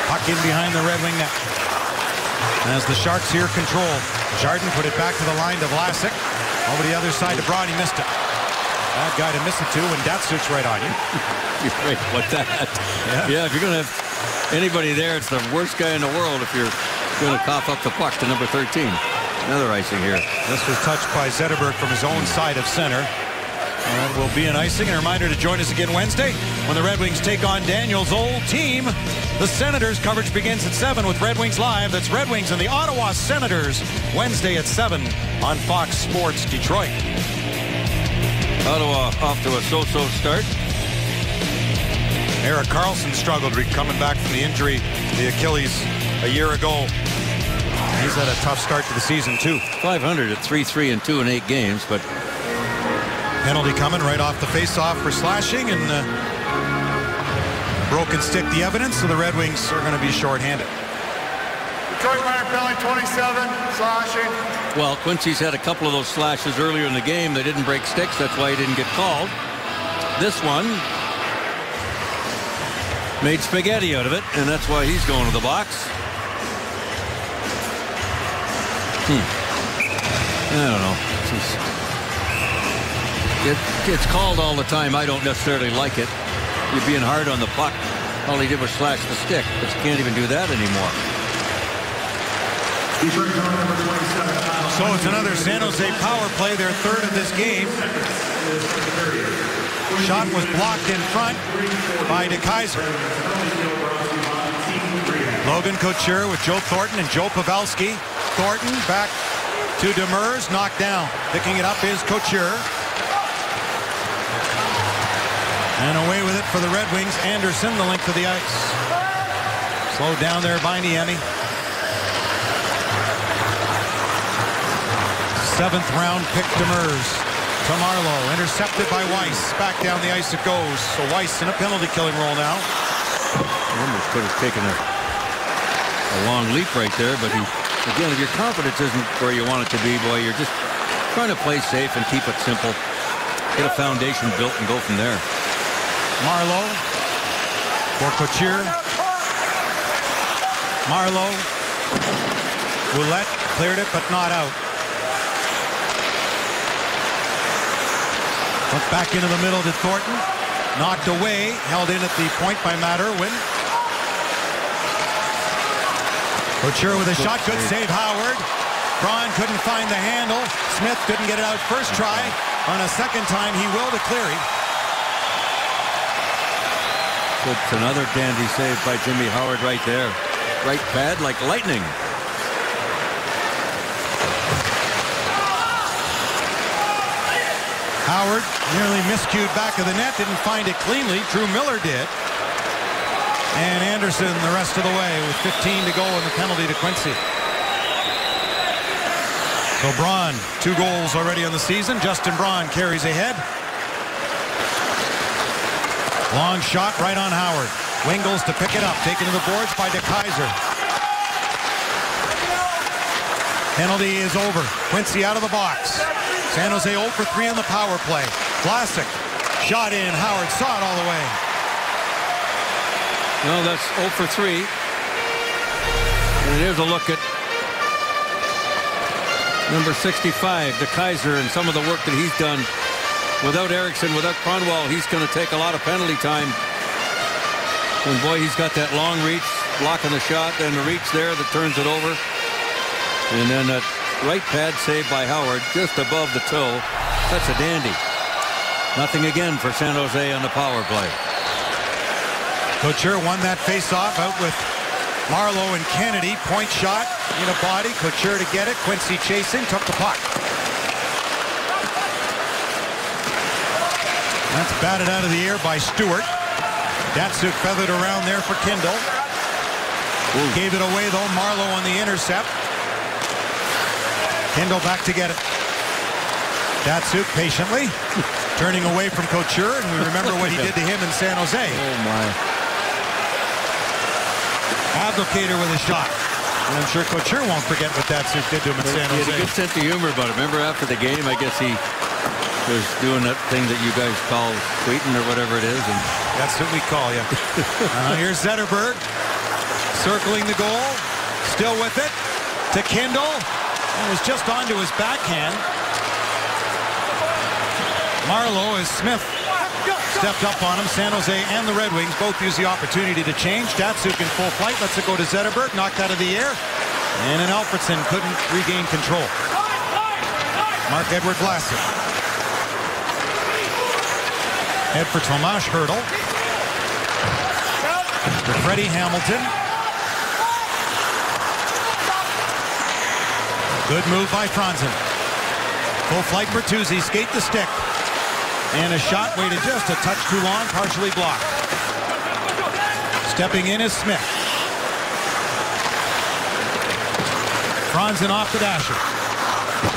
Puck in behind the Red Wing net. As the Sharks here control. Jardin put it back to the line to Vlasic. Over the other side to Braun. He missed it. Bad guy to miss it to when Datsuk's right on you. You're right about that. Yeah, if you're going to have anybody there, it's the worst guy in the world if you're going to cough up the puck to number 13. Another icing here. This was touched by Zetterberg from his own side of center. And will be an icing. And a reminder to join us again Wednesday when the Red Wings take on Daniel's old team, the Senators. Coverage begins at 7 with Red Wings Live. That's Red Wings and the Ottawa Senators. Wednesday at 7 on Fox Sports Detroit. Ottawa off to a so-so start. Erik Karlsson struggled coming back from the injury to the Achilles a year ago. He's had a tough start to the season, too. 500 at 3-3 and 2 in 8 games, but penalty coming right off the face-off for slashing, and broken stick the evidence, so the Red Wings are going to be shorthanded. Detroit minor penalty 27, slashing. Well, Quincy's had a couple of those slashes earlier in the game. They didn't break sticks. That's why he didn't get called. This one made spaghetti out of it, and that's why he's going to the box. I don't know. It's called all the time. I don't necessarily like it. You're being hard on the puck. All he did was slash the stick, but you can't even do that anymore. So it's another San Jose power play, their third of this game. Shot was blocked in front by DeKeyser. Logan Couture with Joe Thornton and Joe Pavelski. Thornton back to Demers, knocked down. Picking it up is Couture. And away with it for the Red Wings. Anderson, the length of the ice. Slowed down there by Niemi. 7th round pick Demers to Marleau. Intercepted by Weiss. Back down the ice it goes. So Weiss in a penalty killing role now. Almost could have taken a long leap right there, but again, if your confidence isn't where you want it to be, boy, you're just trying to play safe and keep it simple. Get a foundation built and go from there. Marleau for Couture. Marleau. Ouellette cleared it, but not out. Look back into the middle to Thornton. Knocked away. Held in at the point by Matt Irwin. Couture with a shot. Good save, Howard. Braun couldn't find the handle. Smith couldn't get it out first try. On a second time, he will to Cleary. It's another dandy save by Jimmy Howard right there. Right pad like lightning. Howard nearly miscued back of the net. Didn't find it cleanly. Drew Miller did. And Anderson the rest of the way with 15 to go and the penalty to Quincy. So Braun, 2 goals already on the season. Justin Braun carries ahead. Long shot right on Howard. Wingles to pick it up. Taken to the boards by DeKeyser. Penalty is over. Quincy out of the box. San Jose 0 for 3 on the power play. Vlasic. Shot in. Howard saw it all the way. No, that's 0 for 3. And here's a look at number 65, DeKeyser, and some of the work that he's done. Without Eriksson, without Kronwall, he's going to take a lot of penalty time. And boy, he's got that long reach, blocking the shot, and the reach there that turns it over. And then that right pad save by Howard, just above the toe. That's a dandy. Nothing again for San Jose on the power play. Couture won that face-off out with Marleau and Kennedy. Point shot in a body. Couture to get it. Quincy chasing. Took the puck. That's batted out of the air by Stewart. Datsuk feathered around there for Kindle. Ooh. Gave it away though. Marleau on the intercept. Kindle back to get it. Datsuk patiently turning away from Couture, and we remember what he did to him in San Jose. Oh my. Abdelkader with a shot. And I'm sure Couture won't forget what Datsuk did to him in San Jose. He had a good sense of humor about it. Remember after the game, I guess he was doing that thing that you guys call tweeting or whatever it is. And that's what we call you. Here's Zetterberg circling the goal. Still with it to Kindle. And was just onto his backhand. Marleau as Smith stepped up on him. San Jose and the Red Wings both use the opportunity to change. Datsuk in full flight. Lets it go to Zetterberg. Knocked out of the air. And then Alfredsson couldn't regain control. Marc-Edouard Vlasic. Head for Tomas Hertl. For Freddie Hamilton. Good move by Franzen. Full flight for Bertuzzi. Skate the stick. And a shot waited just a touch too long. Partially blocked. Stepping in is Smith. Franzen off the dasher.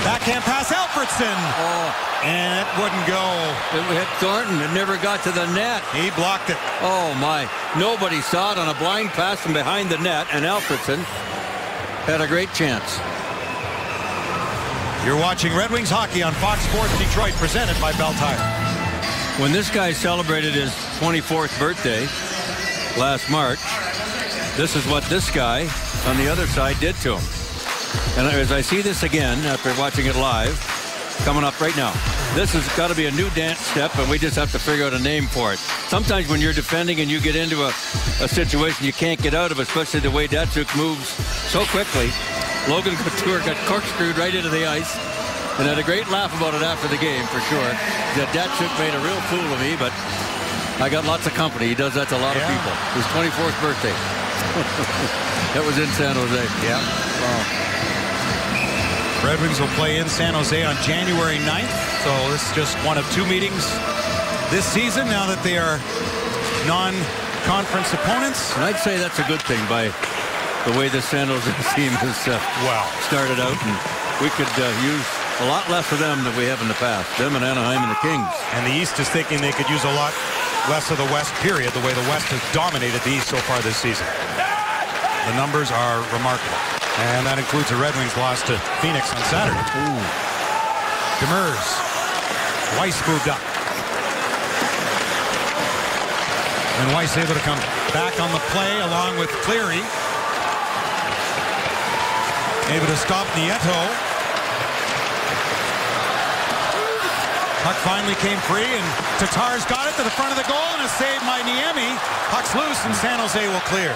Backhand pass, Alfredsson. Oh. And it wouldn't go. It hit Thornton. It never got to the net. He blocked it. Oh, my. Nobody saw it on a blind pass from behind the net, and Alfredsson had a great chance. You're watching Red Wings hockey on Fox Sports Detroit, presented by Bell Tire. When this guy celebrated his 24th birthday last March, this is what this guy on the other side did to him. And as I see this again, after watching it live, coming up right now, this has got to be a new dance step, and we just have to figure out a name for it. Sometimes when you're defending and you get into a situation you can't get out of, especially the way Datsuk moves so quickly, Logan Couture got corkscrewed right into the ice and had a great laugh about it after the game, for sure. That Datsuk made a real fool of me, but I got lots of company. He does that to a lot of people. His 24th birthday. That was in San Jose. Yeah. Wow. Red Wings will play in San Jose on January 9th. So this is just one of 2 meetings this season now that they are non-conference opponents. And I'd say that's a good thing by the way the San Jose team has started out. And we could use a lot less of them than we have in the past. Them and Anaheim and the Kings. And the East is thinking they could use a lot less of the West, period, the way the West has dominated the East so far this season. The numbers are remarkable. And that includes the Red Wings loss to Phoenix on Saturday. Ooh. Demers. Weiss moved up. And Weiss able to come back on the play along with Cleary. Able to stop Nieto. Puck finally came free, and Tatar's got it to the front of the goal, and a save by Niemi. Puck's loose, and San Jose will clear.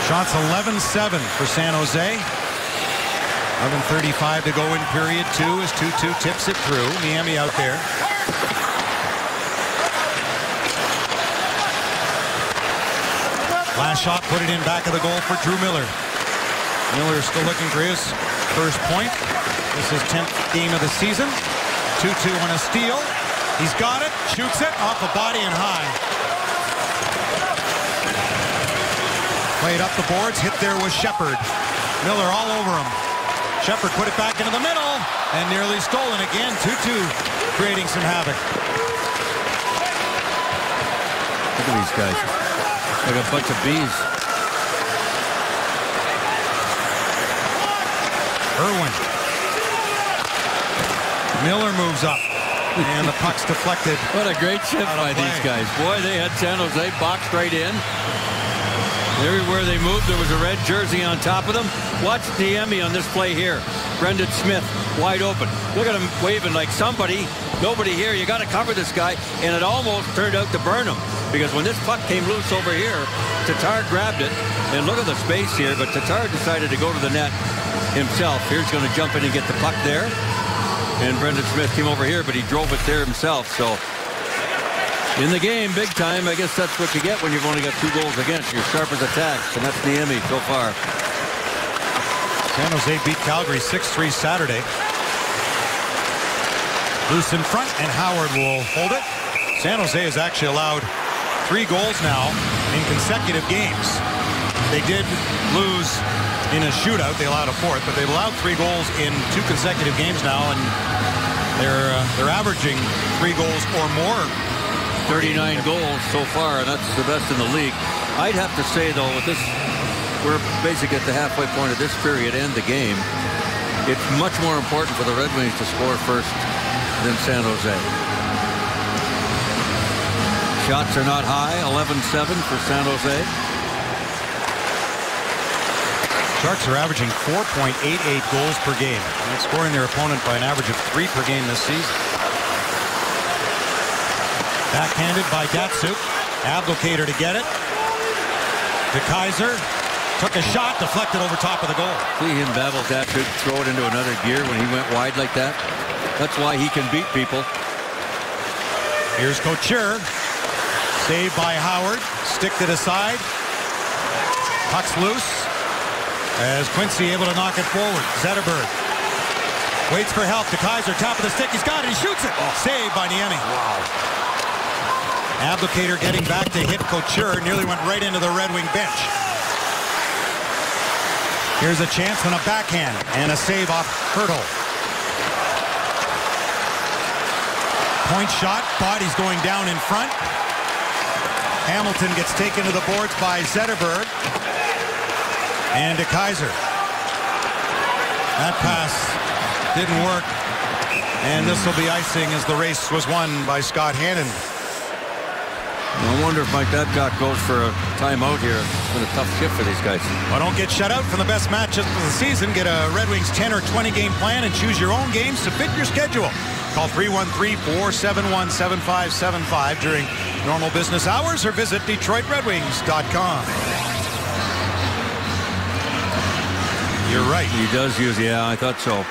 Shots 11-7 for San Jose. 11:35 to go in period two as 2-2 tips it through. Niemi out there. Last shot put it in back of the goal for Drew Miller. Miller is still looking for his first point. This is 10th game of the season. 2-2 on a steal. He's got it, shoots it off the body and high. Played up the boards, hit there was Shepard. Miller all over him. Shepard put it back into the middle and nearly stolen again. 2-2 creating some havoc. Look at these guys. Like a bunch of bees. Irwin. Miller moves up. And the puck's deflected. What a great shift by these guys. Boy, they had San Jose boxed right in. Everywhere they moved, there was a red jersey on top of them. Watch Niemi on this play here. Brendan Smith, wide open. Look at him waving like somebody, nobody here. You got to cover this guy. And it almost turned out to burn him. Because when this puck came loose over here, Tatar grabbed it. And look at the space here. But Tatar decided to go to the net himself. Here's going to jump in and get the puck there. And Brendan Smith came over here, but he drove it there himself. So in the game, big time, I guess that's what you get when you've only got 2 goals against. You're sharp as attacks, and that's Niemi so far. San Jose beat Calgary 6-3 Saturday. Loose in front, and Howard will hold it. San Jose has actually allowed 3 goals now in consecutive games. They did lose in a shootout. They allowed a 4th, but they've allowed 3 goals in 2 consecutive games now, and they're averaging 3 goals or more. 39 goals so far, and that's the best in the league. I'd have to say, though, with this, we're basically at the halfway point of this period and the game. It's much more important for the Red Wings to score first than San Jose. Shots are not high, 11-7 for San Jose. Sharks are averaging 4.88 goals per game. They're scoring their opponent by an average of 3 per game this season. Backhanded by Datsuk. Abdelkader to get it. De Kaiser took a shot, deflected over top of the goal. See him battle Datsuk, throw it into another gear when he went wide like that. That's why he can beat people. Here's Couture. Saved by Howard. Sticked it aside. Puck's loose. As Quincy able to knock it forward. Zetterberg waits for help. De Kaiser, top of the stick. He's got it. He shoots it. Saved by Niemi. Wow. Abdelkader getting back to hit Couture. Nearly went right into the Red Wing bench. Here's a chance on a backhand and a save off Hurdle. Point shot. Body's going down in front. Hamilton gets taken to the boards by Zetterberg. And De Kaiser. That pass didn't work. And this will be icing as the race was won by Scott Hannon. I wonder if Mike Babcock goes for a timeout here. It's been a tough shift for these guys. Well, don't get shut out from the best matches of the season. Get a Red Wings 10 or 20 game plan and choose your own games to fit your schedule. Call 313-471-7575 during normal business hours or visit DetroitRedWings.com. You're right. He does use, yeah, I thought so.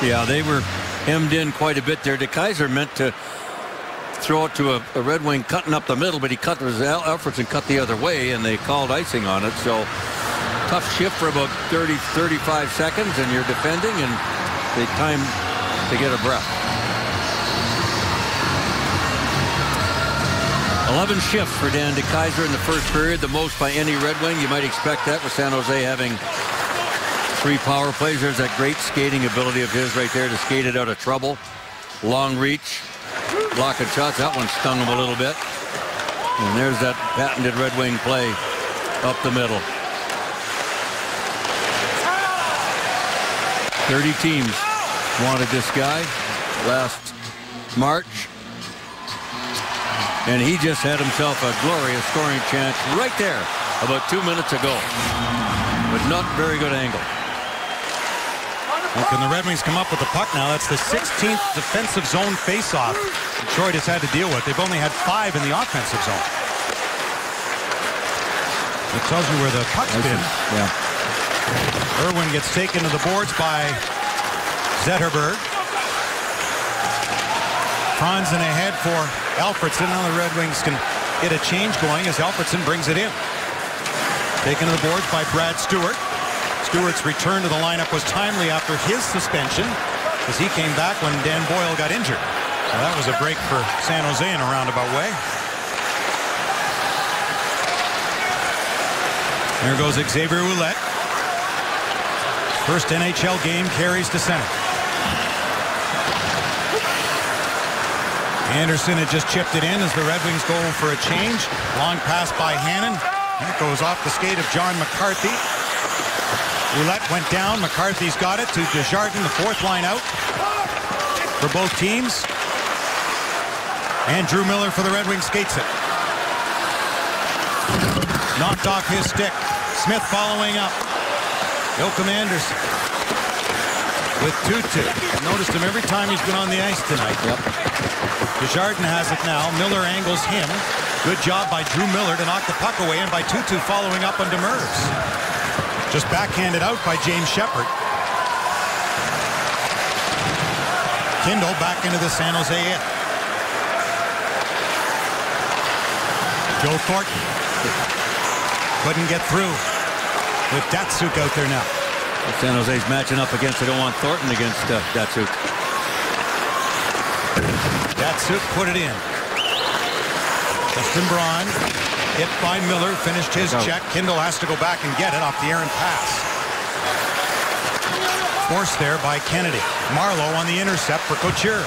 Yeah, they were hemmed in quite a bit there. De Kaiser meant to throw it to a Red Wing cutting up the middle, but he cut his efforts and cut the other way, and they called icing on it. So tough shift for about 30-35 seconds, and you're defending, and they time to get a breath. 11 shifts for Dan De Kaiser in the first period, the most by any Red Wing. You might expect that with San Jose having 3 power plays. There's that great skating ability of his right there to skate it out of trouble. Long reach, blocking shots. That one stung him a little bit. And there's that patented Red Wing play up the middle. 30 teams wanted this guy last March. And he just had himself a glorious scoring chance right there about 2 minutes ago. But not very good angle. Well, can the Red Wings come up with the puck now? That's the 16th defensive zone faceoff Detroit has had to deal with. They've only had 5 in the offensive zone. It tells you where the puck's been. Yeah. Irwin gets taken to the boards by Zetterberg. Franzen ahead for Alfredsson. Now the Red Wings can get a change going as Alfredsson brings it in. Taken to the boards by Brad Stewart. Stewart's return to the lineup was timely after his suspension as he came back when Dan Boyle got injured. So that was a break for San Jose in a roundabout way. There goes Xavier Ouellette. First NHL game carries to center. Anderson had just chipped it in as the Red Wings go for a change. Long pass by Hannon. That goes off the skate of John McCarthy. Ouellette went down. McCarthy's got it to Desjardins, the 4th line out for both teams. And Drew Miller for the Red Wings skates it. Knocked off his stick. Smith following up. Joachim Anderson with Tutu. Noticed him every time he's been on the ice tonight. Yep. Desjardins has it now. Miller angles him. Good job by Drew Miller to knock the puck away, and by Tutu following up on Demers. Just backhanded out by James Shepard. Kindle back into the San Jose end. Joe Thornton couldn't get through with Datsuk out there now. San Jose's matching up against, they don't want Thornton against Datsuk. Datsuk put it in. Justin Braun hit by Miller, finished his check. Kindle has to go back and get it off the errant pass. Forced there by Kennedy. Marleau on the intercept for Couture.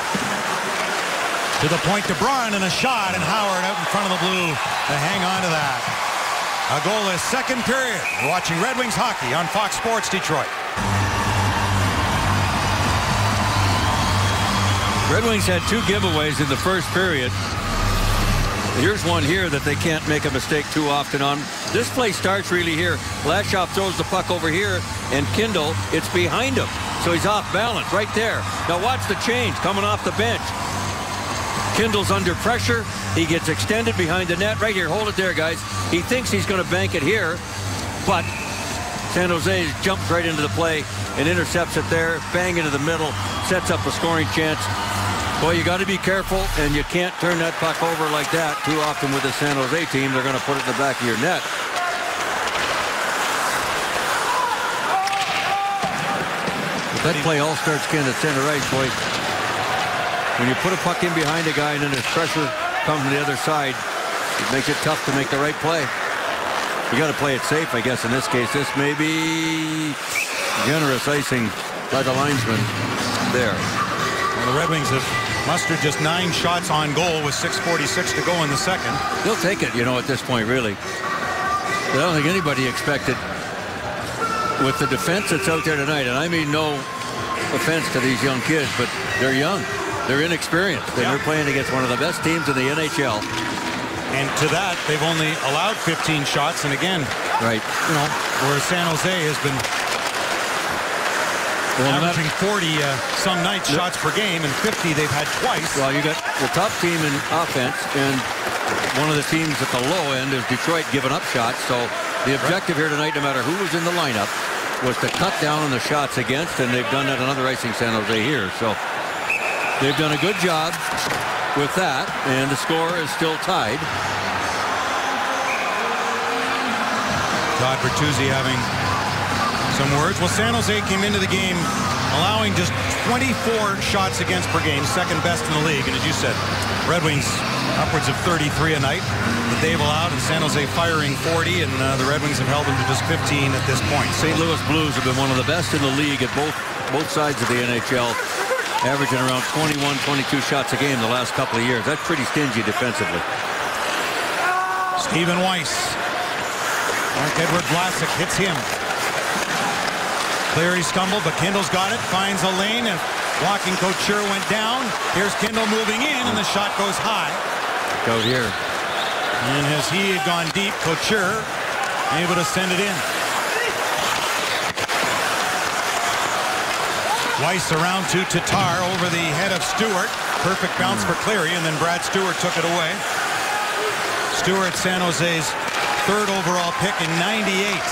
To the point to Braun and a shot, and Howard out in front of the blue to hang on to that. A goalless second period. We're watching Red Wings hockey on Fox Sports Detroit. Red Wings had 2 giveaways in the first period. Here's one here that they can't make a mistake too often on. This play starts really here. Lashoff throws the puck over here, and Kindle, it's behind him. So he's off balance right there. Now watch the change coming off the bench. Kindle's under pressure. He gets extended behind the net. Right here, hold it there, guys. He thinks he's going to bank it here, but San Jose jumps right into the play and intercepts it there. Bang into the middle, sets up a scoring chance. Well, you got to be careful, and you can't turn that puck over like that too often with the San Jose team. They're going to put it in the back of your net. But that play all starts again at center ice, boy. When you put a puck in behind a guy and then there's pressure comes from the other side, it makes it tough to make the right play. You got to play it safe, I guess. In this case, this may be generous icing by the linesman there. Well, the Red Wings have mustered just 9 shots on goal with 6:46 to go in the second. They'll take it, you know, at this point, really. I don't think anybody expected with the defense that's out there tonight, and I mean no offense to these young kids, but they're young. They're inexperienced, and they're playing against one of the best teams in the NHL. And to that, they've only allowed 15 shots, and again, right, you know, where San Jose has been averaging 40 some nights shots per game, and 50 they've had twice. Well, you got the top team in offense, and one of the teams at the low end is Detroit giving up shots. So the objective here tonight, no matter who was in the lineup, was to cut down on the shots against, and they've done that on other icing San Jose here. So they've done a good job with that, and the score is still tied. Todd Bertuzzi having some words. Well, San Jose came into the game allowing just 24 shots against per game, second best in the league. And as you said, Red Wings upwards of 33 a night. that they've allowed, and San Jose firing 40, and the Red Wings have held them to just 15 at this point. St. Louis Blues have been one of the best in the league at both sides of the NHL, averaging around 21, 22 shots a game the last couple of years. That's pretty stingy defensively. Stephen Weiss. Marc-Edouard Vlasic hits him. Cleary stumbled, but Kindle's got it. Finds a lane, and blocking Couture went down. Here's Kindle moving in, and the shot goes high. Out here. And as he had gone deep, Couture able to send it in. Weiss around to Tatar over the head of Stewart. Perfect bounce for Cleary, and then Brad Stewart took it away. Stewart, San Jose's third overall pick in '98.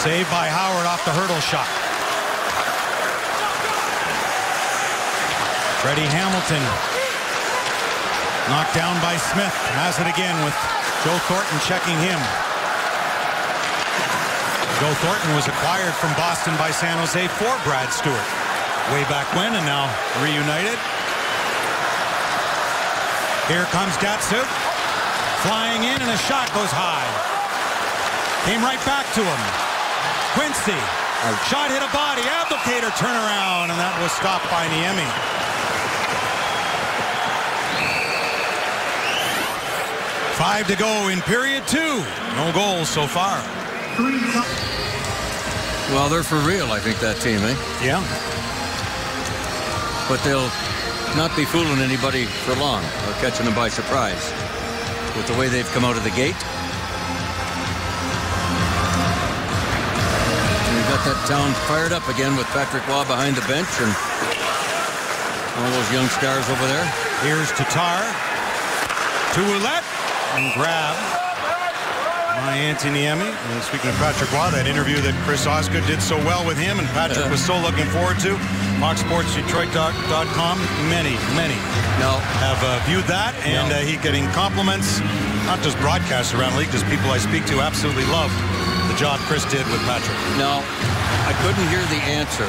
Saved by Howard off the hurdle shot. Freddie Hamilton knocked down by Smith. Has it again with Joe Thornton checking him. Joe Thornton was acquired from Boston by San Jose for Brad Stewart way back when, and now reunited. Here comes Datsuk. Flying in, and a shot goes high. Came right back to him. Quincy. Shot hit a body. Abdelkader turnaround, and that was stopped by Niemi. Five to go in period two. No goals so far. Well, they're for real, I think, that team, eh? Yeah. But they'll not be fooling anybody for long or catching them by surprise with the way they've come out of the gate. We've got that town fired up again with Patrick Waugh behind the bench and all those young stars over there. Here's Tatar to Ouellette and grab by Antti Niemi. And speaking of Patrick Waugh, that interview that Chris Osgood did so well with him and Patrick was so looking forward to. FoxSportsDetroit.com. Many have viewed that, and he's getting compliments, not just broadcasts around the league, just people I speak to absolutely loved the job Chris did with Patrick. Now, I couldn't hear the answer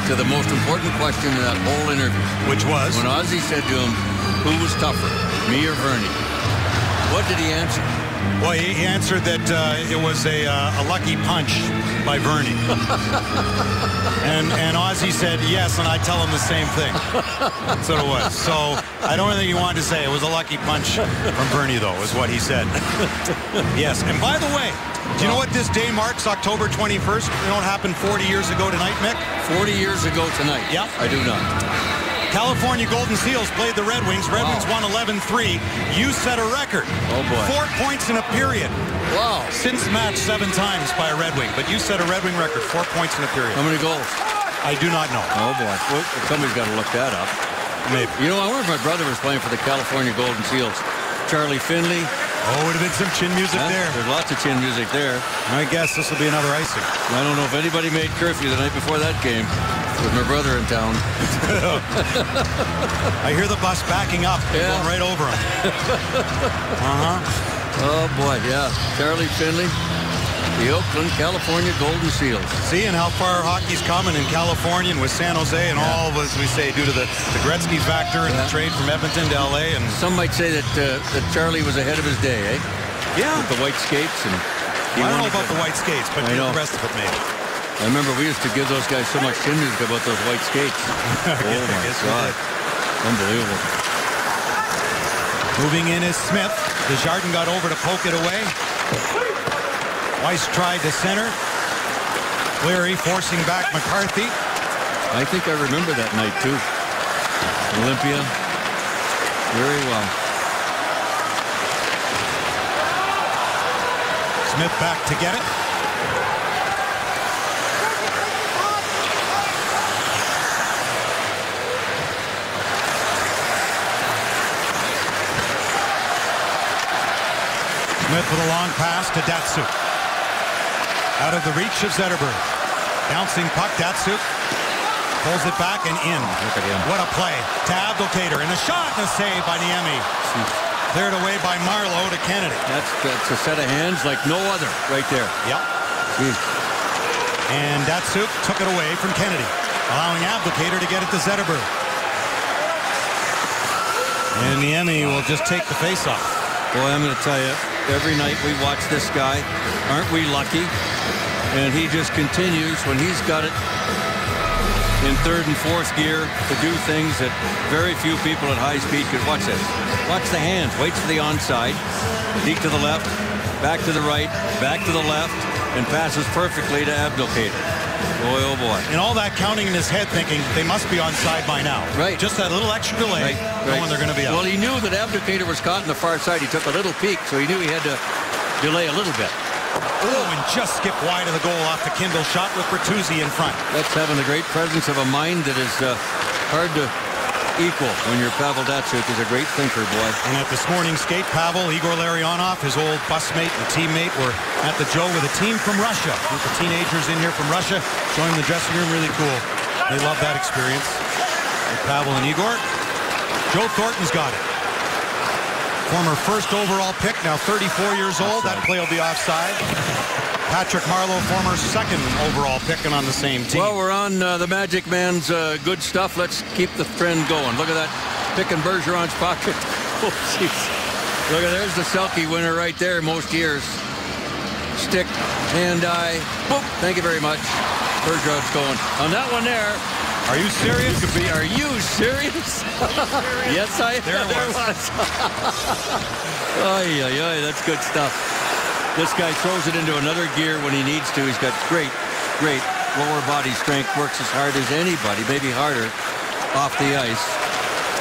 to the most important question in that whole interview. Which was? When Ozzy said to him, who was tougher, me or Vernie? What did he answer? Well, he answered that it was a lucky punch by Vernie. and Ozzy said yes, and I tell him the same thing. That's what it was. So I don't think he wanted to say it was a lucky punch from Vernie, though, is what he said. Yes, and by the way, do you know what this day marks, October 21st? You know what happened 40 years ago tonight, Mick? 40 years ago tonight? Yeah. I do not. California Golden Seals played the Red Wings. Red Wings won 11-3. You set a record. Oh, boy. 4 points in a period. Wow. Since matched 7 times by a Red Wing. But you set a Red Wing record, 4 points in a period. How many goals? I do not know. Oh, boy. Well, somebody's got to look that up. Maybe. You know, I wonder if my brother was playing for the California Golden Seals. Charlie Finley. Oh, would have been some chin music there. There's lots of chin music there. I guess this will be another icing. I don't know if anybody made curfew the night before that game with my brother in town. I hear the bus backing up. Yeah. Going right over him. Oh, boy, yeah. Charlie Finley, the Oakland, California Golden Seals. Seeing how far hockey's coming in California and with San Jose and all, as we say, due to the Gretzky factor and the trade from Edmonton to L.A. And some might say that Charlie was ahead of his day, eh? Yeah. With the white skates. And I don't know about the white skates, but the rest of it maybe. I remember we used to give those guys so much chin music about those white skates. Oh, my God. Unbelievable. Moving in is Smith. Desjardins got over to poke it away. Weiss tried to center. Cleary forcing back McCarthy. I think I remember that night, too. Olympia. Very well. Smith back to get it. Smith with a long pass to Datsuk. Out of the reach of Zetterberg. Bouncing puck, Datsuk pulls it back and in. Look at him. What a play. To Abdelkader, and a shot and a save by Niemi. Cleared away by Marleau to Kennedy. That's a set of hands like no other right there. Yep. Jeez. And Datsuk took it away from Kennedy, allowing Abdelkader to get it to Zetterberg. And Niemi will just take the face-off. Boy, I'm going to tell you, every night we watch this guy. Aren't we lucky? And he just continues when he's got it in third and fourth gear to do things that very few people at high speed could. Watch this. Watch the hands. Waits for the onside. Deep to the left. Back to the right. Back to the left. And passes perfectly to Abdelkader. Boy, oh boy. And all that counting in his head thinking they must be onside by now. Right. Just that little extra delay knowing they're going to be out. Well, he knew that Abdelkader was caught on the far side. He took a little peek, so he knew he had to delay a little bit. Oh, and just skip wide of the goal off the Kindle shot with Bertuzzi in front. That's having a great presence of a mind that is hard to equal when your Pavel Datsyuk is a great thinker, boy. And at this morning's skate, Pavel, Igor Larionov, his old busmate and teammate, were at the Joe with a team from Russia. With the teenagers in here from Russia, joining the dressing room, really cool. They love that experience. With Pavel and Igor. Joe Thornton's got it. Former first overall pick, now 34 years old. That play will be offside. Patrick Marleau, former second overall pick, and on the same team. Well, we're on the Magic Man's good stuff. Let's keep the trend going. Look at that pick in Bergeron's pocket. Oh, jeez. Look at, there's the Selke winner right there most years. Stick, hand-eye, boop. Thank you very much. Bergeron's going. On that one there. Are you serious? Are you serious? Yes, I am. There it was. Ay, ay, ay, that's good stuff. This guy throws it into another gear when he needs to. He's got great lower body strength. Works as hard as anybody, maybe harder, off the ice.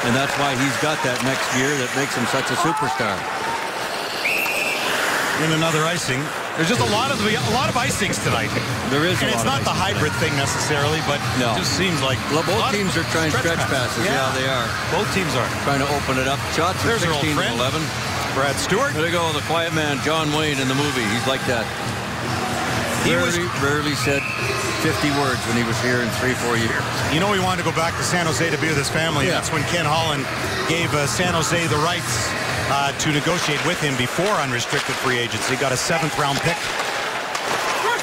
And that's why he's got that next gear that makes him such a superstar. In another icing. There's just a lot of icings tonight. There is, and it's not the hybrid thing necessarily, but no. It just seems like both teams are trying stretch passes. Yeah, they are. Both teams are trying to open it up. Shots are 16 to 11. Brad Stewart. There you go, the quiet man, John Wayne in the movie. He's like that. He rarely said 50 words when he was here in 3-4 years. You know, he wanted to go back to San Jose to be with his family. Yeah. That's when Ken Holland gave San Jose the rights to negotiate with him before unrestricted free agency. Got a 7th-round pick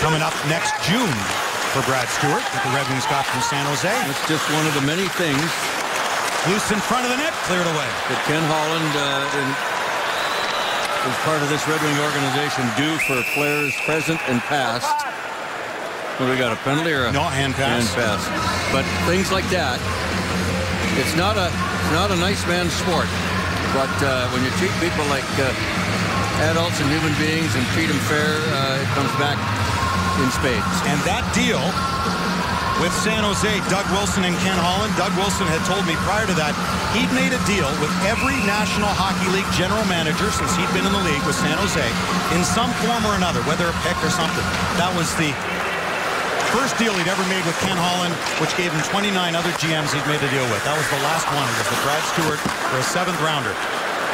coming up next June for Brad Stewart that the Red Wings got from San Jose. It's just one of the many things. Loose in front of the net, cleared away. That Ken Holland, as part of this Red Wing organization, do for players present and past. Well, we got a penalty or a hand pass? Hand pass. But things like that, it's not a nice man's sport. But when you treat people like adults and human beings and treat them fair, it comes back in spades. And that deal with San Jose, Doug Wilson and Ken Holland. Doug Wilson had told me prior to that he'd made a deal with every National Hockey League general manager since he'd been in the league with San Jose in some form or another, whether a pick or something. That was the first deal he'd ever made with Ken Holland, which gave him 29 other GMs he'd made a deal with. That was the last one. It was with Brad Stewart for a 7th rounder.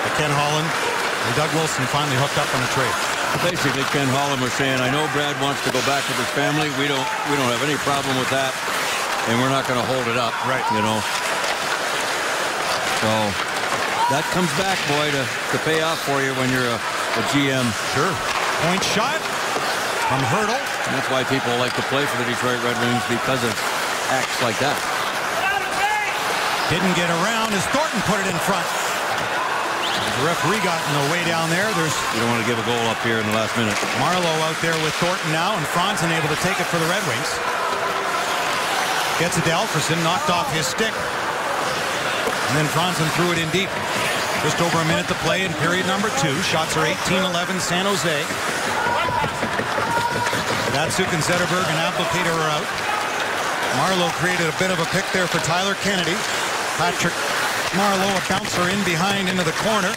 But Ken Holland and Doug Wilson finally hooked up on a trade. Basically, Ken Holland was saying, I know Brad wants to go back with his family. We don't have any problem with that, and we're not going to hold it up. Right. You know. So that comes back, boy, to pay off for you when you're a GM. Sure. Point shot from Hertl. And that's why people like to play for the Detroit Red Wings, because of acts like that. Didn't get around as Thornton put it in front. The referee got in the way down there. You don't want to give a goal up here in the last minute. Marleau out there with Thornton now, and Franzen able to take it for the Red Wings. Gets it to Alfredsson, knocked off his stick. And then Franzen threw it in deep. Just over a minute to play in period number 2. Shots are 18-11 San Jose. Datsyuk and Zetterberg and Abdelkader are out. Marleau created a bit of a pick there for Tyler Kennedy. Patrick Marleau, a bouncer in behind into the corner.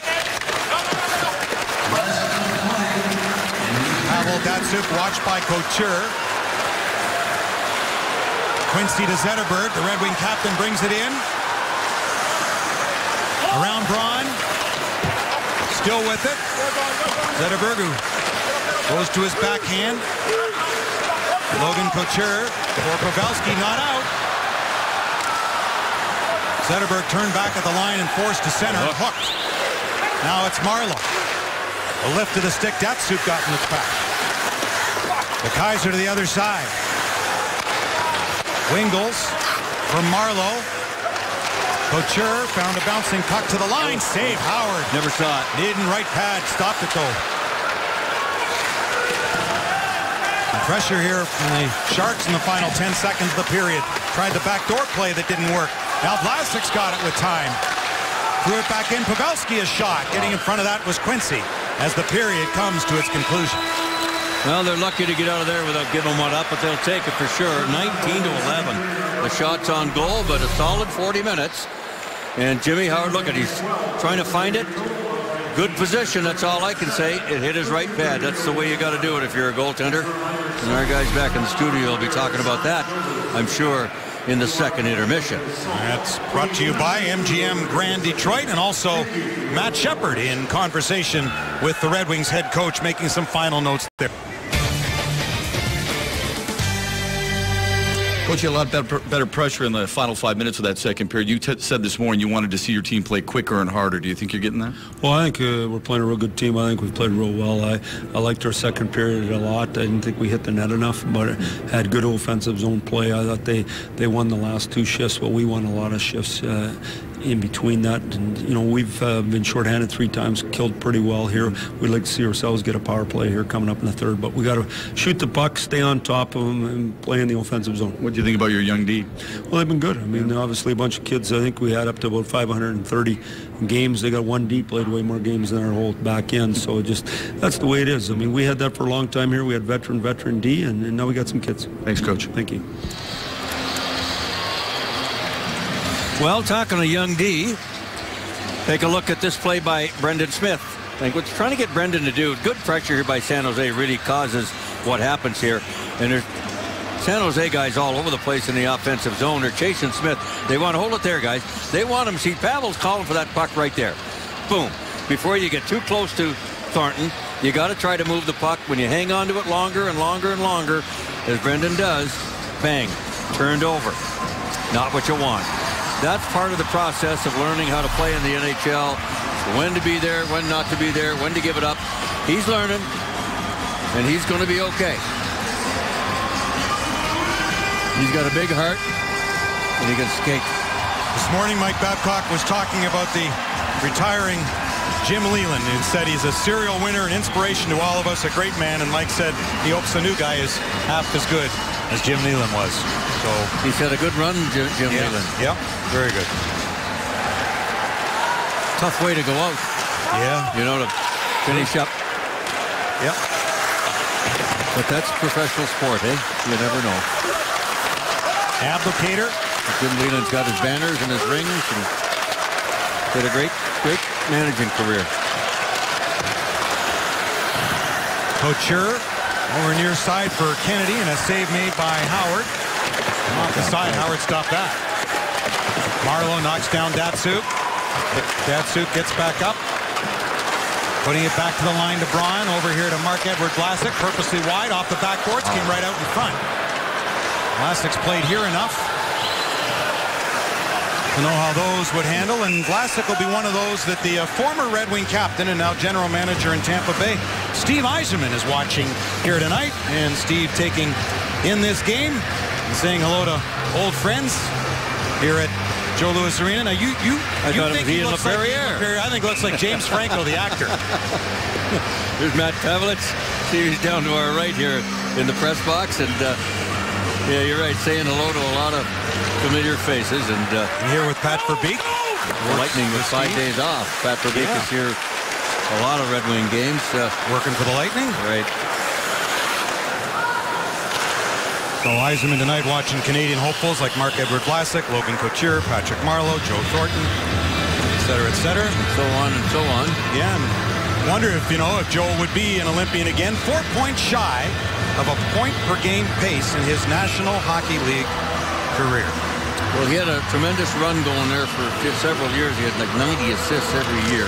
Pavel Datsyuk watched by Couture. Quincy to Zetterberg. The Red Wing captain brings it in. Around Braun. Still with it. Zetterberg, who goes to his backhand. Logan Couture for Pavelski, not out. Zetterberg turned back at the line and forced to center. Hooked. Now it's Marleau. A lift to the stick. Datsyuk got in its pack. The Kaiser to the other side. Wingles from Marleau. Couture found a bouncing puck to the line. Save Howard. Never saw it. Needed right pad. Stopped it though. And pressure here from the Sharks in the final 10 seconds of the period. Tried the backdoor play that didn't work. Now Vlasic's got it with time. Threw it back in. Pavelski a shot. Getting in front of that was Quincy as the period comes to its conclusion. Well, they're lucky to get out of there without giving one up, but they'll take it for sure. 19-11. The shot's on goal, but a solid 40 minutes. And Jimmy Howard, look at, he's trying to find it. Good position, that's all I can say. It hit his right pad. That's the way you got to do it if you're a goaltender. And our guys back in the studio will be talking about that, I'm sure, in the second intermission. That's brought to you by MGM Grand Detroit, and also Matt Shepard in conversation with the Red Wings head coach, making some final notes there. Coach, you had a lot better pressure in the final 5 minutes of that second period. You said this morning you wanted to see your team play quicker and harder. Do you think you're getting that? Well, I think we're playing a real good team. I think we've played real well. I liked our second period a lot. I didn't think we hit the net enough, but had good offensive zone play. I thought they won the last two shifts, but we won a lot of shifts in between that. And, you know, we've been shorthanded 3 times, killed pretty well here. We'd like to see ourselves get a power play here coming up in the third, but we got to shoot the puck, stay on top of them, and play in the offensive zone. What do you think about your young D? Well, they've been good. I mean, obviously a bunch of kids. I think we had up to about 530 games. They got one D, played way more games than our whole back end. So just that's the way it is. I mean, we had that for a long time here. We had veteran D, and now we got some kids. Thanks, Coach. Thank you. Well, talking to young D, take a look at this play by Brendan Smith. I think what's trying to get Brendan to do, good pressure here by San Jose really causes what happens here. And there's San Jose guys all over the place in the offensive zone. They're chasing Smith. They want to hold it there, guys. They want him. See, Pavel's calling for that puck right there. Boom. Before you get too close to Thornton, you got to try to move the puck. When you hang on to it longer and longer and longer, as Brendan does, bang, turned over. Not what you want. That's part of the process of learning how to play in the NHL. When to be there, when not to be there, when to give it up. He's learning, and he's going to be okay. He's got a big heart, and he can skate. This morning, Mike Babcock was talking about the retiring Jim Leland, who said he's a serial winner, an inspiration to all of us, a great man. And Mike said he hopes the new guy is half as good as Jim Leland was. So he's had a good run, Jim Leland. Yep, very good. Tough way to go out. Yeah. You know, to finish up. Yep. But that's professional sport, eh? You never know. Abdicator. Jim Leland's got his banners and his rings, and did a great managing career. Couture over near side for Kennedy, and a save made by Howard. Off the side, Howard stopped that. Marleau knocks down Datsuk. Datsuk gets back up. Putting it back to the line to Braun. Over here to Marc-Edouard Vlasic. Purposely wide off the backboards. Came right out in front. Vlasic's played here enough to know how those would handle. And Vlasic will be one of those that the former Red Wing captain and now general manager in Tampa Bay, Steve Yzerman, is watching here tonight. And Steve taking in this game and saying hello to old friends here at Joe Louis Arena. Now you think he looks like Ian? I think he looks like James Franco, the actor. Here's Matt Pavelec. See, he's down to our right here in the press box, and yeah, you're right, saying hello to a lot of familiar faces. And here with Pat Verbeek. Lightning with 5 days off. Pat Verbeek is here a lot of Red Wing games. Working for the Lightning. Right. So Yzerman tonight watching Canadian hopefuls like Marc-Edouard Vlasic, Logan Couture, Patrick Marleau, Joe Thornton, et cetera, et cetera. And so on and so on. Yeah, and wonder if, you know, if Joe would be an Olympian again. 4 points shy of a point-per-game pace in his National Hockey League career. Well, he had a tremendous run going there for several years. He had like 90 assists every year.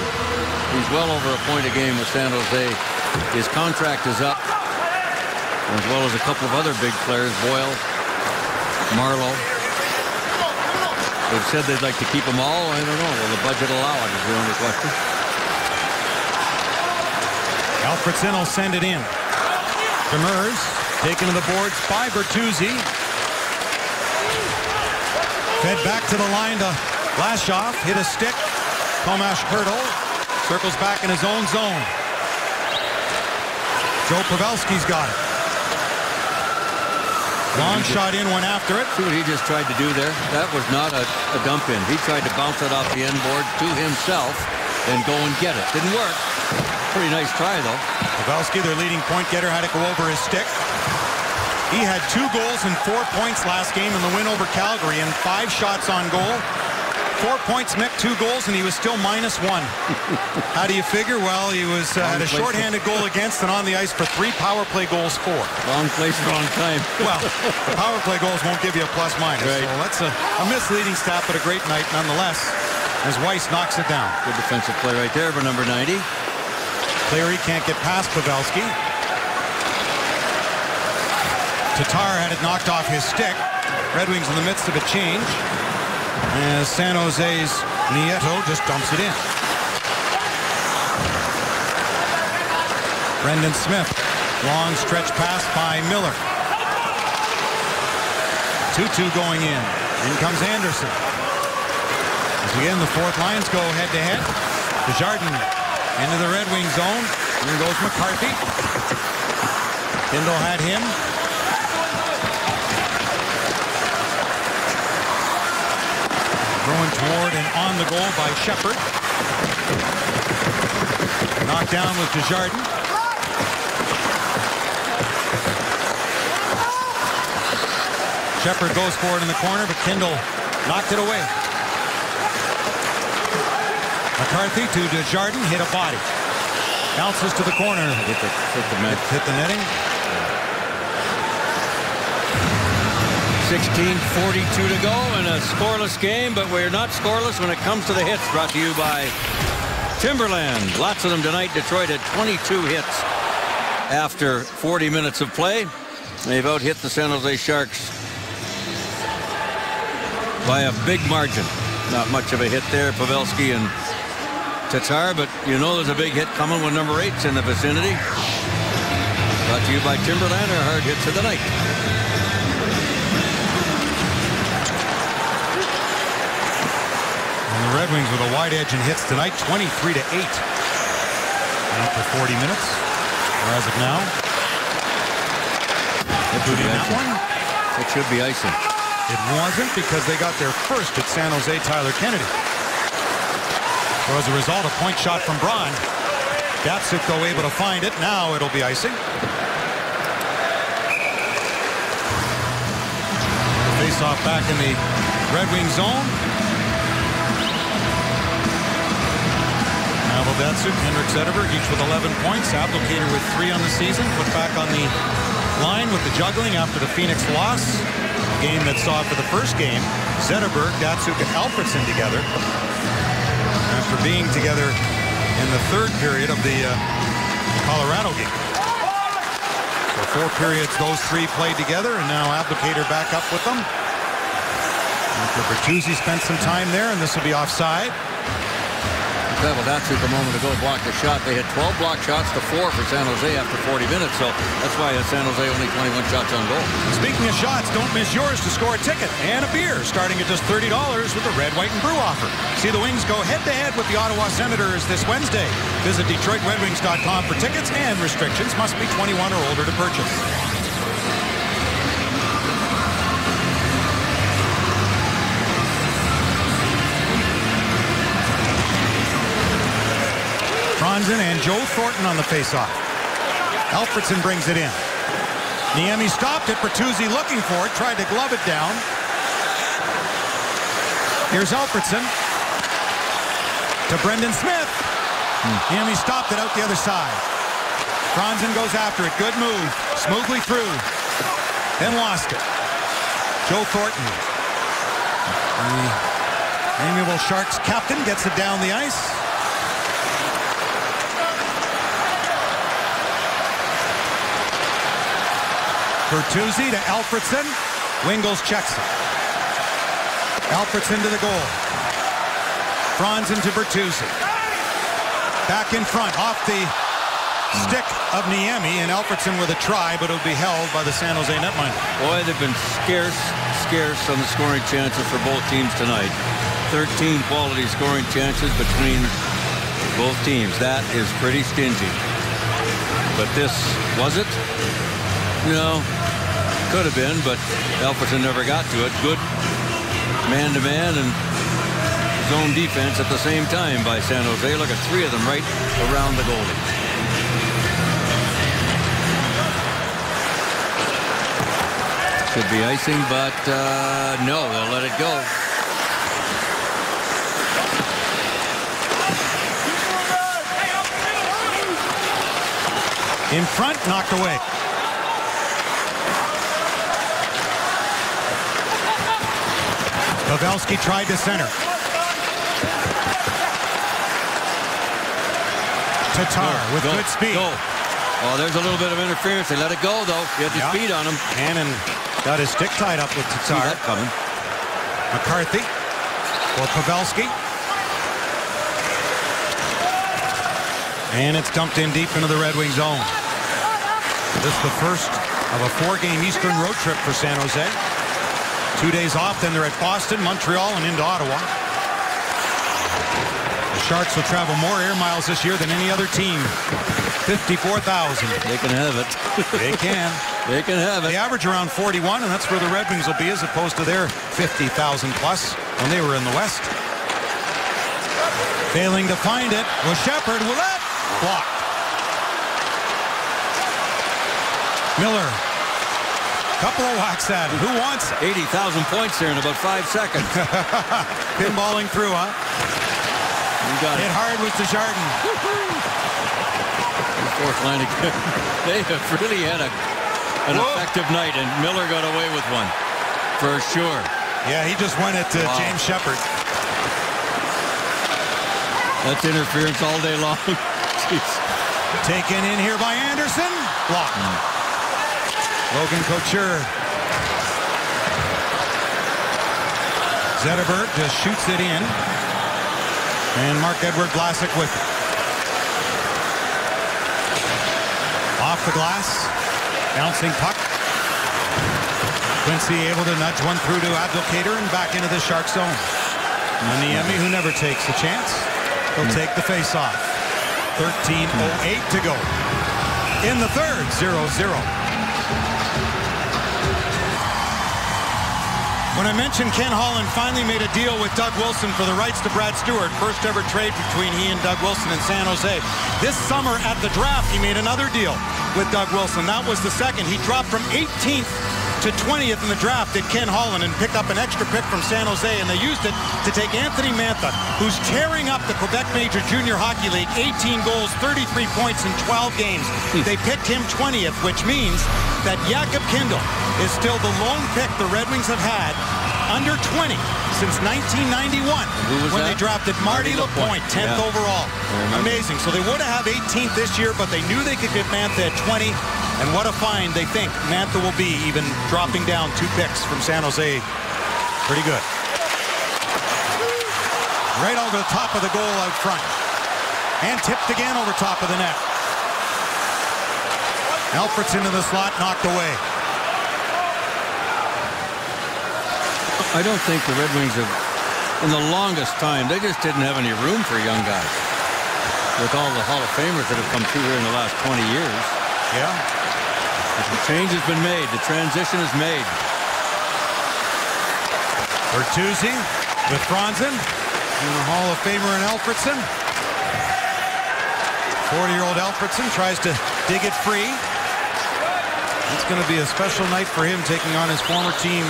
He's well over a point a game with San Jose. His contract is up, as well as a couple of other big players, Boyle, Marleau. They've said they'd like to keep them all. I don't know. Will the budget allow it is the only question. Alfredson will send it in. Demers taken to the boards by Bertuzzi. Fed back to the line to Lashoff hit a stick. Tomas Hertl circles back in his own zone. Joe Pavelski's got it. Long shot in, went after it. See what he just tried to do there? That was not a dump in. He tried to bounce it off the end board to himself and go and get it. Didn't work. Pretty nice try, though. Pavelski, their leading point getter, had to go over his stick. He had 2 goals and 4 points last game in the win over Calgary and 5 shots on goal. 4 points, Mick, 2 goals, and he was still -1. How do you figure? Well, he was had a shorthanded goal against and on the ice for 3 power play goals for. Wrong place, wrong time. Well, the power play goals won't give you a plus-minus. Right. So that's a misleading stat, but a great night nonetheless, as Weiss knocks it down. Good defensive play right there for number 90. Cleary can't get past Pavelski. Tatar had it knocked off his stick. Red Wings in the midst of a change, as San Jose's Nieto just dumps it in. Brendan Smith, long stretch pass by Miller. 2-2 going in. In comes Anderson. As again, the fourth lines go head-to-head. Desjardins into the Red Wing zone. Here goes McCarthy. Kindle had him. Thrown toward and on the goal by Shepard. Knocked down with Desjardins. Shepard goes for it in the corner, but Kindle knocked it away. McCarthy to Desjardins, hit a body. Bounces to the corner. Hit the netting. 16:42 to go in a scoreless game, but we're not scoreless when it comes to the hits. Brought to you by Timberland. Lots of them tonight. Detroit had 22 hits after 40 minutes of play. They've out-hit the San Jose Sharks by a big margin. Not much of a hit there, Pavelski and Tatar, but you know there's a big hit coming when number 8's in the vicinity. Brought to you by Timberland, our hard hits of the night. And the Red Wings with a wide edge in hits tonight, 23-8. After 40 minutes, or as of now. That one? It should be icing. It wasn't, because they got their first at San Jose, Tyler Kennedy. So as a result, a point shot from Braun. Datsuk, though, able to find it. Now it'll be icing. Face-off back in the Red Wing zone. Pavel Datsuk, Henrik Zetterberg, each with 11 points. Abdelkader with 3 on the season. Put back on the line with the juggling after the Phoenix loss. A game that saw for the first game Zetterberg, Datsuk, and Alfredsson together after being together in the third period of the Colorado game. So 4 periods those 3 played together, and now Abdelkader back up with them. After Bertuzzi spent some time there, and this will be offside. Pavel Datsuk a moment ago blocked a shot. They had 12 block shots to 4 for San Jose after 40 minutes, so that's why San Jose only 21 shots on goal. Speaking of shots, don't miss yours to score a ticket and a beer starting at just $30 with the Red, White, and Brew offer. See the Wings go head-to-head with the Ottawa Senators this Wednesday. Visit DetroitRedWings.com for tickets, and restrictions must be 21 or older to purchase. Franzen and Joe Thornton on the faceoff. Alfredsson brings it in. Niemi stopped it. Bertuzzi looking for it. Tried to glove it down. Here's Alfredsson to Brendan Smith. Niemi stopped it out the other side. Franzen goes after it. Good move. Smoothly through. Then lost it. Joe Thornton, the amiable Sharks captain, gets it down the ice. Bertuzzi to Alfredsson. Wingels checks it. Alfredsson to the goal. Franzen to Bertuzzi. Back in front, off the stick of Niemi, and Alfredsson with a try, but it'll be held by the San Jose netminder. Boy, they've been scarce on the scoring chances for both teams tonight. 13 quality scoring chances between both teams. That is pretty stingy. But this, was it? No. Could have been, but Alfredsson never got to it. Good man-to-man and zone defense at the same time by San Jose. Look at 3 of them right around the goalie. Should be icing, but no, they'll let it go. In front, knocked away. Pavelski tried to center. Tatar with good speed. Go. Oh, there's a little bit of interference. They let it go, though. He had the speed on him. Hannon got his stick tied up with Tatar. See that coming. McCarthy for Pavelski. And it's dumped in deep into the Red Wing zone. This is the first of a 4-game Eastern road trip for San Jose. 2 days off, then they're at Boston, Montreal, and into Ottawa. The Sharks will travel more air miles this year than any other team. 54,000. They can have it. They can. They can have it. They average around 41, and that's where the Red Wings will be as opposed to their 50,000 plus when they were in the West. Failing to find it was Shepard. Willette blocked. Miller. Couple of whacks at it. Who wants it? 80,000 points here in about 5 seconds. Pinballing through, huh? You got Hit it. hard with Desjardins. Fourth line again. They have really had an effective night, and Miller got away with one for sure. Yeah, he just went at James Shepard. That's interference all day long. Jeez. Taken in here by Anderson. Blocked. Logan Couture. Zetterberg just shoots it in. And Marc-Edouard Vlasic with it. Off the glass. Bouncing puck. Quincy able to nudge one through to Abdelkader and back into the Shark zone. And Niemi, who never takes a chance, will take the face-off. 13:08 to go. In the third, 0-0. When I mentioned Ken Holland finally made a deal with Doug Wilson for the rights to Brad Stewart, first ever trade between he and Doug Wilson in San Jose. This summer at the draft, he made another deal with Doug Wilson. That was the second. He dropped from 18th to 20th in the draft at Ken Holland and picked up an extra pick from San Jose, and they used it to take Anthony Mantha, who's tearing up the Quebec Major Junior Hockey League, 18 goals, 33 points in 12 games. They picked him 20th, which means that Jakob Kindl is still the lone pick the Red Wings have had under 20 since 1991 when they drafted Marty Lapointe, 10th overall. Amazing. So they would have 18th this year, but they knew they could get Mantha at 20. And what a find they think Mantha will be, even dropping down 2 picks from San Jose. Pretty good. Right over the top of the goal out front. And tipped again over top of the net. Alfredsson in the slot, knocked away. I don't think the Red Wings have, in the longest time, they just didn't have any room for young guys. With all the Hall of Famers that have come through here in the last 20 years. Yeah. The change has been made. The transition is made. Bertuzzi with Franzen and the Hall of Famer in Alfredsson. 40-year-old Alfredsson tries to dig it free. It's going to be a special night for him, taking on his former team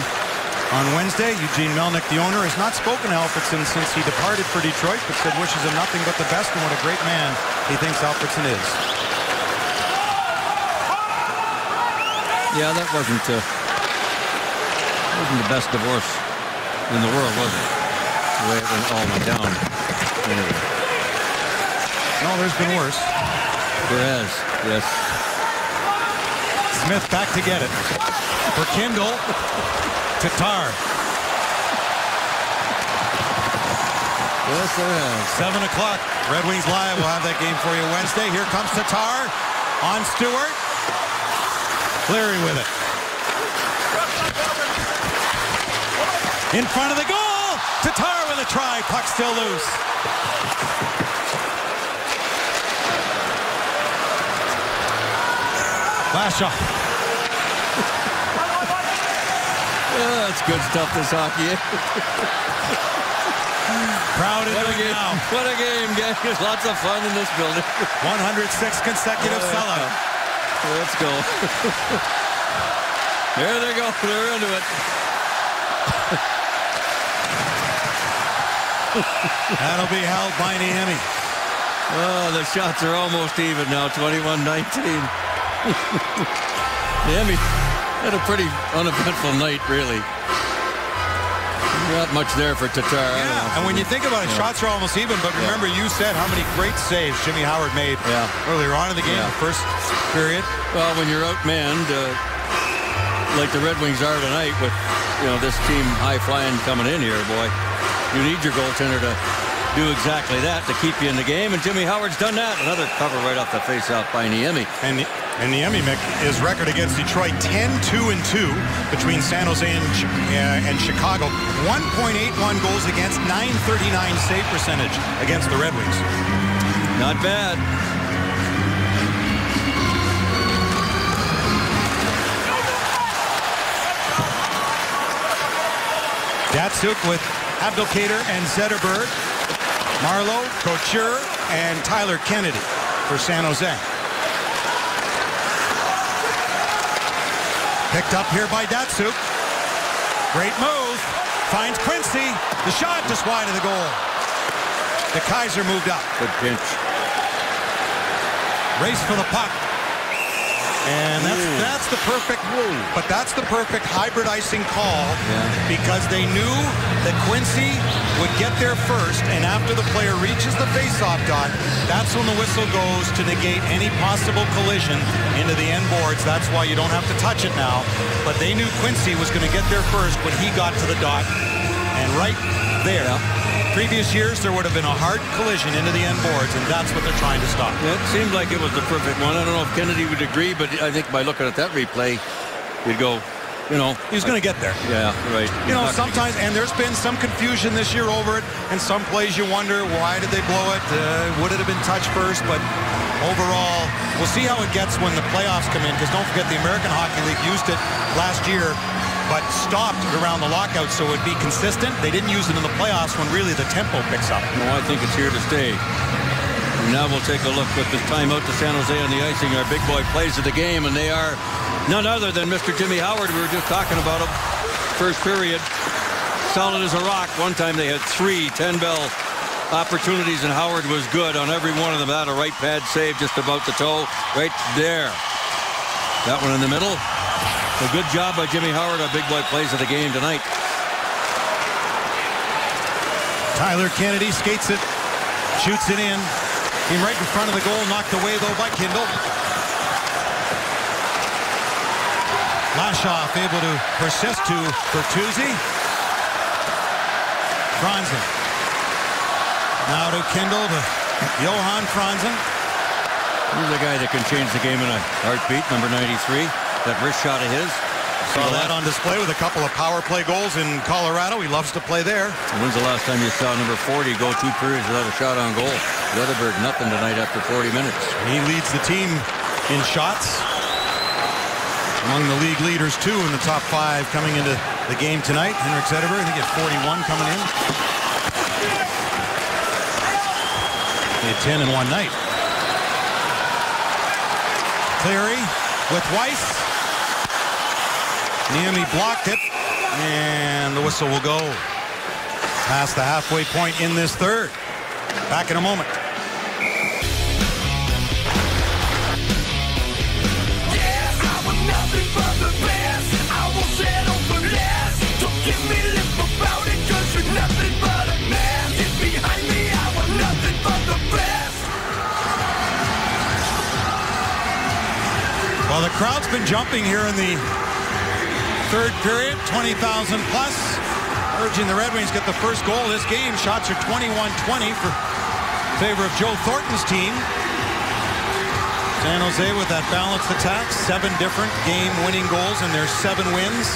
on Wednesday. Eugene Melnyk, the owner, has not spoken to Alfredsson since he departed for Detroit, but said wishes him nothing but the best and what a great man he thinks Alfredsson is. Yeah, that wasn't the best divorce in the world, was it? The way it all went down. Anyway. No, there's been worse. There has, yes. Smith back to get it. For Kindl. Tatar. Yes, there has. 7 o'clock. Red Wings Live will have that game for you Wednesday. Here comes Tatar on Stewart. Cleary with it. In front of the goal. Tatar with a try. Puck still loose. Lashaw. That's good stuff, this hockey. Crowd is What a game. now. What a game, guys. There's lots of fun in this building. 106 consecutive sellout. Let's go. There they go. They're into it. That'll be held by Niemi. Oh, the shots are almost even now, 21-19. Niemi had a pretty uneventful night, really. Not much there for Tatar. Yeah, and when you think about it, shots are almost even, but remember you said how many great saves Jimmy Howard made earlier on in the game, the first period. Well, when you're outmanned, like the Red Wings are tonight with, this team high-flying coming in here, boy, you need your goaltender to do exactly that to keep you in the game, and Jimmy Howard's done that. Another cover right off the face-off by Niemi. And Niemi, Mick, his record against Detroit, 10-2-2 between San Jose and Chicago. 1.81 goals against, 939 save percentage against the Red Wings. Not bad. Datsuk with Abdelkader and Zetterberg. Marleau, Couture, and Tyler Kennedy for San Jose. Picked up here by Datsuk. Great move. Finds Quincy. The shot just wide of the goal. The Kaiser moved up. Good pinch. Race for the puck. And that's the perfect hybrid icing call because they knew that Quincy would get there first, and after the player reaches the face-off dot, that's when the whistle goes to negate any possible collision into the end boards. That's why you don't have to touch it now. But they knew Quincy was going to get there first when he got to the dot. And right there, previous years, there would have been a hard collision into the end boards, and that's what they're trying to stop. It seemed like it was the perfect one. I don't know if Kennedy would agree, but I think by looking at that replay, you'd go, he's going to get there. Yeah, right. Sometimes, and there's been some confusion this year over it, and some plays you wonder, why did they blow it? Would it have been touched first? But overall, we'll see how it gets when the playoffs come in, because don't forget the American Hockey League used it last year, but stopped around the lockout so it would be consistent. They didn't use it in the playoffs when really the tempo picks up. No, I think it's here to stay. And now we'll take a look with this timeout to San Jose on the icing. Our big boy plays of the game, and they are none other than Mr. Jimmy Howard. We were just talking about him. First period, solid as a rock. One time they had 3 10-bell opportunities, and Howard was good on every one of them. That a right pad save just about the toe. Right there. That one in the middle. A good job by Jimmy Howard. Our big boy plays of the game tonight. Tyler Kennedy skates it, shoots it in. Came right in front of the goal, knocked away though by Kindle. Lashoff able to persist to Bertuzzi. Franzen. Now to Kindle to Johan Franzen. He's a guy that can change the game in a heartbeat, number 93. That wrist shot of his. Saw that on display with a couple of power play goals in Colorado. He loves to play there. When's the last time you saw number 40 go 2 periods without a shot on goal? Zetterberg, nothing tonight after 40 minutes. He leads the team in shots. Among the league leaders, too, in the top 5 coming into the game tonight. Henrik Zetterberg, I think he had 41 coming in. He had 10 in one night. Cleary with Weiss. Niemi blocked it, and the whistle will go past the halfway point in this third. Back in a moment. Well, the crowd's been jumping here in the third period, 20,000 plus, urging the Red Wings get the first goal of this game. Shots are 21-20 for favor of Joe Thornton's team. San Jose with that balanced attack, 7 different game-winning goals in their 7 wins.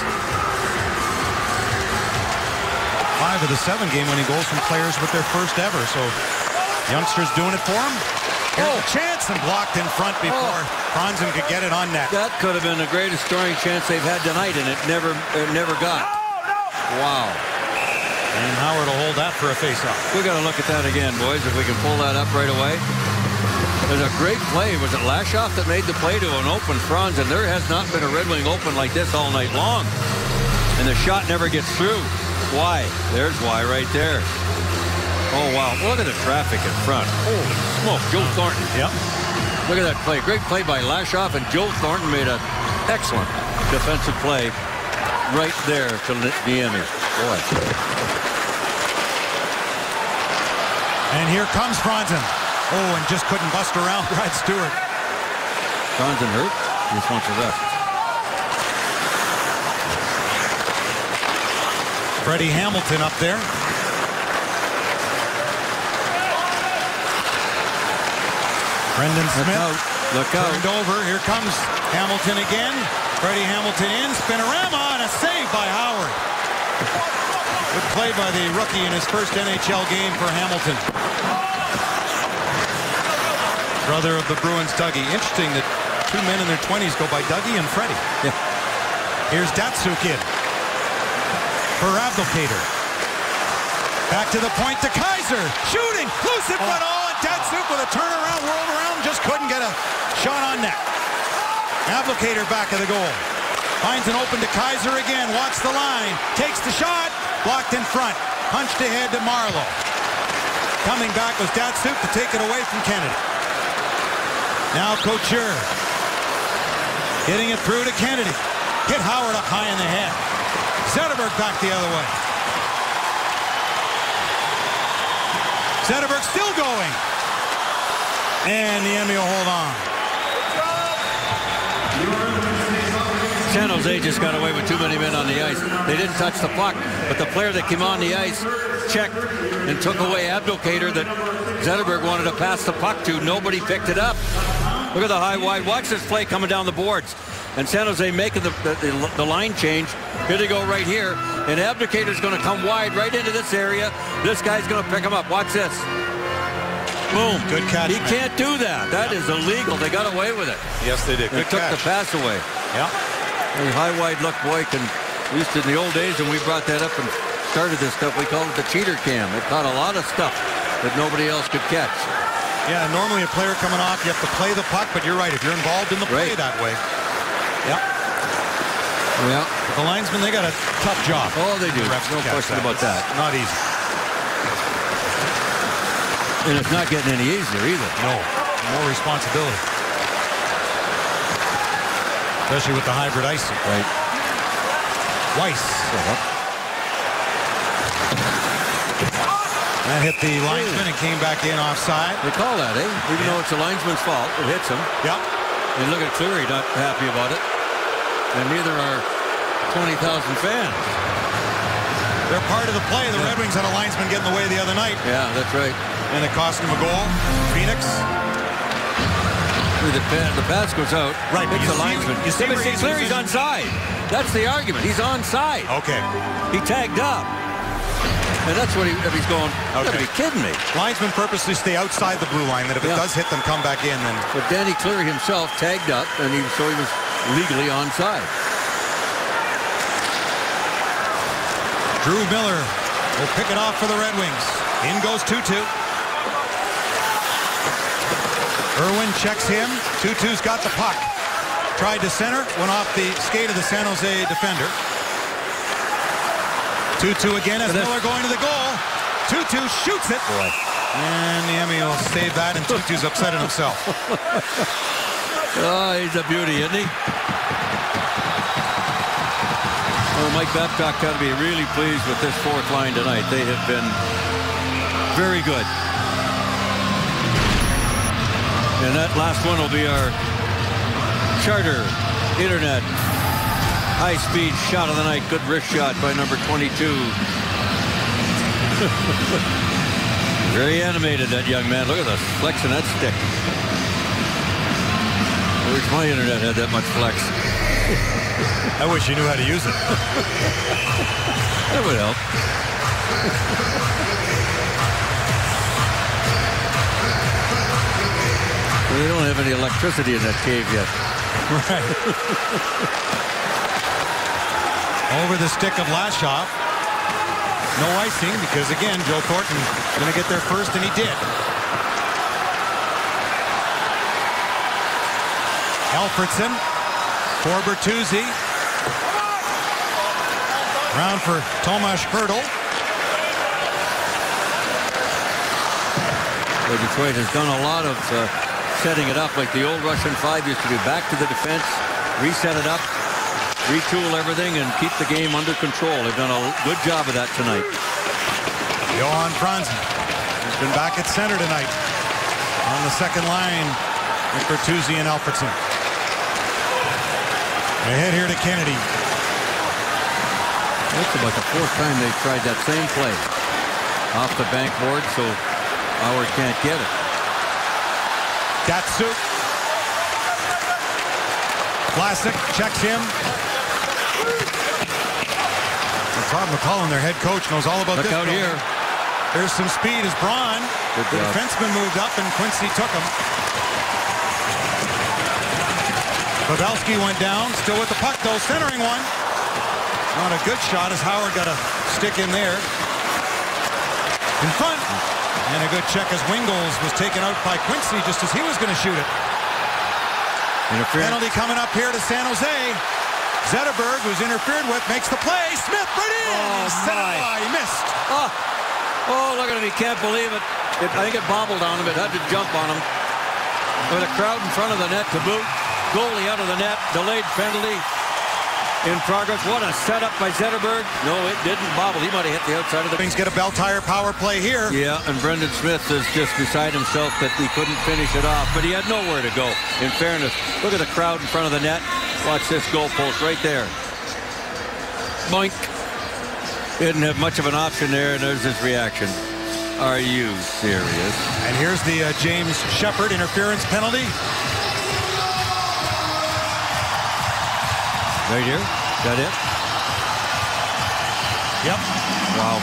5 5 of the 7 game-winning goals from players with their first ever. So youngsters doing it for him. Here's a chance and blocked in front before Franzen could get it on net. That could have been the greatest scoring chance they've had tonight, and it never got. Wow. And Howard will hold that for a face-off. We got to look at that again, boys, if we can pull that up right away. There's a great play. Was it Lashoff that made the play to an open Franzen? There has not been a Red Wing open like this all night long. And the shot never gets through. Why? There's why right there. Oh, wow. Look at the traffic in front. Holy smoke. Joe Thornton. Yep. Look at that play. Great play by Lashoff, and Joe Thornton made an excellent defensive play right there to Niemi. Boy. And here comes Franzen. Oh, and just couldn't bust around Brad Stewart. Franzen hurt? He just wants a rest. Freddie Hamilton up there. Brendan Smith. Look out. Turned over. Here comes Hamilton again. Freddie Hamilton in. Spinorama and a save by Howard. Good play by the rookie in his first NHL game for Hamilton. Brother of the Bruins, Dougie. Interesting that 2 men in their 20s go by Dougie and Freddie. Yeah. Here's Datsuk in. For Abdelkader. Back to the point to Kaiser. Shooting. Loose in front. Oh, and Datsuk with a turnaround, whirled around. Just couldn't get a shot on net. Abdelkader back of the goal. Finds an open to Kaiser again. Walks the line. Takes the shot. Blocked in front. Punched ahead to Marleau. Coming back was Datsuk to take it away from Kennedy. Now Couture. Getting it through to Kennedy. Hit Howard up high in the head. Zetterberg back the other way. Zetterberg still going. And Niemi will hold on. San Jose just got away with too many men on the ice. They didn't touch the puck, but the player that came on the ice checked and took away Abdelkader that Zetterberg wanted to pass the puck to. Nobody picked it up. Look at the high wide. Watch this play coming down the boards. And San Jose making the line change. Here they go right here. And Abdelkader's going to come wide right into this area. This guy's going to pick him up. Watch this. Boom. Good catch. He can't do that. That is illegal. They got away with it. Yes, they did. They took the pass away. Yeah. The high wide look, boy, we used to in the old days when we brought that up and started this stuff, we called it the cheater cam. It caught a lot of stuff that nobody else could catch. Yeah, normally a player coming off, you have to play the puck, but you're right. If you're involved in the play that way. Yeah. Yeah. The linesmen, they got a tough job. Oh, they do. No question about that. Not easy. And it's not getting any easier either. No. More responsibility. Especially with the hybrid icing. Right. Weiss. That hit the linesman and came back in offside. They call that, eh? Even though it's the linesman's fault, it hits him. Yep. And look at Cleary, not happy about it. And neither are 20,000 fans. They're part of the play. The Red Wings had a linesman get in the way the other night. Yeah, that's right. And it cost him a goal. Phoenix. The pass goes out. Right, but it's the linesman. You see Cleary's onside. That's the argument. He's onside. Okay. He tagged up. And that's what he's going, you gotta be kidding me. Linesmen purposely stay outside the blue line, that if it does hit them, come back in. Then. But Danny Cleary himself tagged up, and so he was legally onside. Drew Miller will pick it off for the Red Wings. In goes 2-2. Irwin checks him. 2-2's got the puck. Tried to center, went off the skate of the San Jose defender. 2-2 again as Miller going to the goal. 2-2 shoots it. Boy. And Niemi will save that, and 2-2's upset at himself. Oh, he's a beauty, isn't he? Well, Mike Babcock got to be really pleased with this fourth line tonight. They have been very good. And that last one will be our Charter Internet high-speed shot of the night. Good wrist shot by number 22. Very animated, that young man. Look at the flex in that stick. I wish my internet had that much flex. I wish you knew how to use it. That would help. They don't have any electricity in that cave yet. Right. Over the stick of Lashoff. No icing because, again, Joe Thornton going to get there first, and he did. Alfredson for Bertuzzi. Round for Tomas Hertl. Well, Detroit has done a lot of setting it up like the old Russian 5 used to do. Back to the defense, reset it up, retool everything, and keep the game under control. They've done a good job of that tonight. Johan Franzen has been back at center tonight. On the second line with Bertuzzi and Alfredson. Ahead here to Kennedy. That's about the fourth time they've tried that same play. Off the bank board, so Howard can't get it. Datsuk. Vlasic checks him. Todd McCollum, their head coach, knows all about this. Look out here. There's some speed as Braun. The defenseman moved up and Quincy took him. Pavelski went down, still with the puck though, centering one. Not a good shot as Howard got a stick in there. In front. And a good check as Wingles was taken out by Quincy just as he was going to shoot it. Penalty coming up here to San Jose. Zetterberg, who's interfered with, makes the play. Smith right in. He missed. Oh, look at him. He can't believe it. I think it bobbled on him. It had to jump on him. With a crowd in front of the net to boot. Goalie out of the net. Delayed penalty in progress. What a setup by Zetterberg. No, it didn't bobble. He might have hit the outside of the... Things get a Bell Tire power play here. Yeah, and Brendan Smith is just beside himself that he couldn't finish it off. But he had nowhere to go, in fairness. Look at the crowd in front of the net. Watch this goalpost right there. Boink. Didn't have much of an option there, and there's his reaction. Are you serious? And here's the James Shepard interference penalty. Right here? Is that it? Yep. Wow.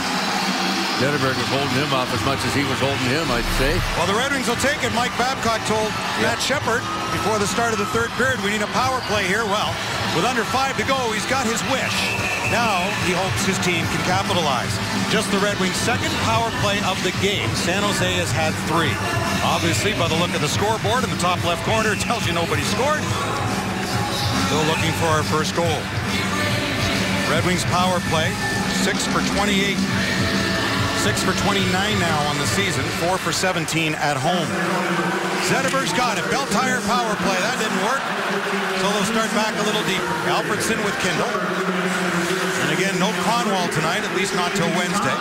Zetterberg was holding him off as much as he was holding him, I'd say. Well, the Red Wings will take it. Mike Babcock told Matt Shepard before the start of the third period, we need a power play here. Well, with under 5 to go, he's got his wish. Now he hopes his team can capitalize. Just the Red Wings' second power play of the game. San Jose has had 3. Obviously, by the look of the scoreboard in the top left corner, it tells you nobody scored. Still looking for our first goal. Red Wings power play, 6 for 28. 6 for 29 now on the season, 4 for 17 at home. Zetterberg's got it. Bell Tire power play. That didn't work. So they'll start back a little deeper. Alfredson with Kindle. And again, no Kronwall tonight, at least not till Wednesday.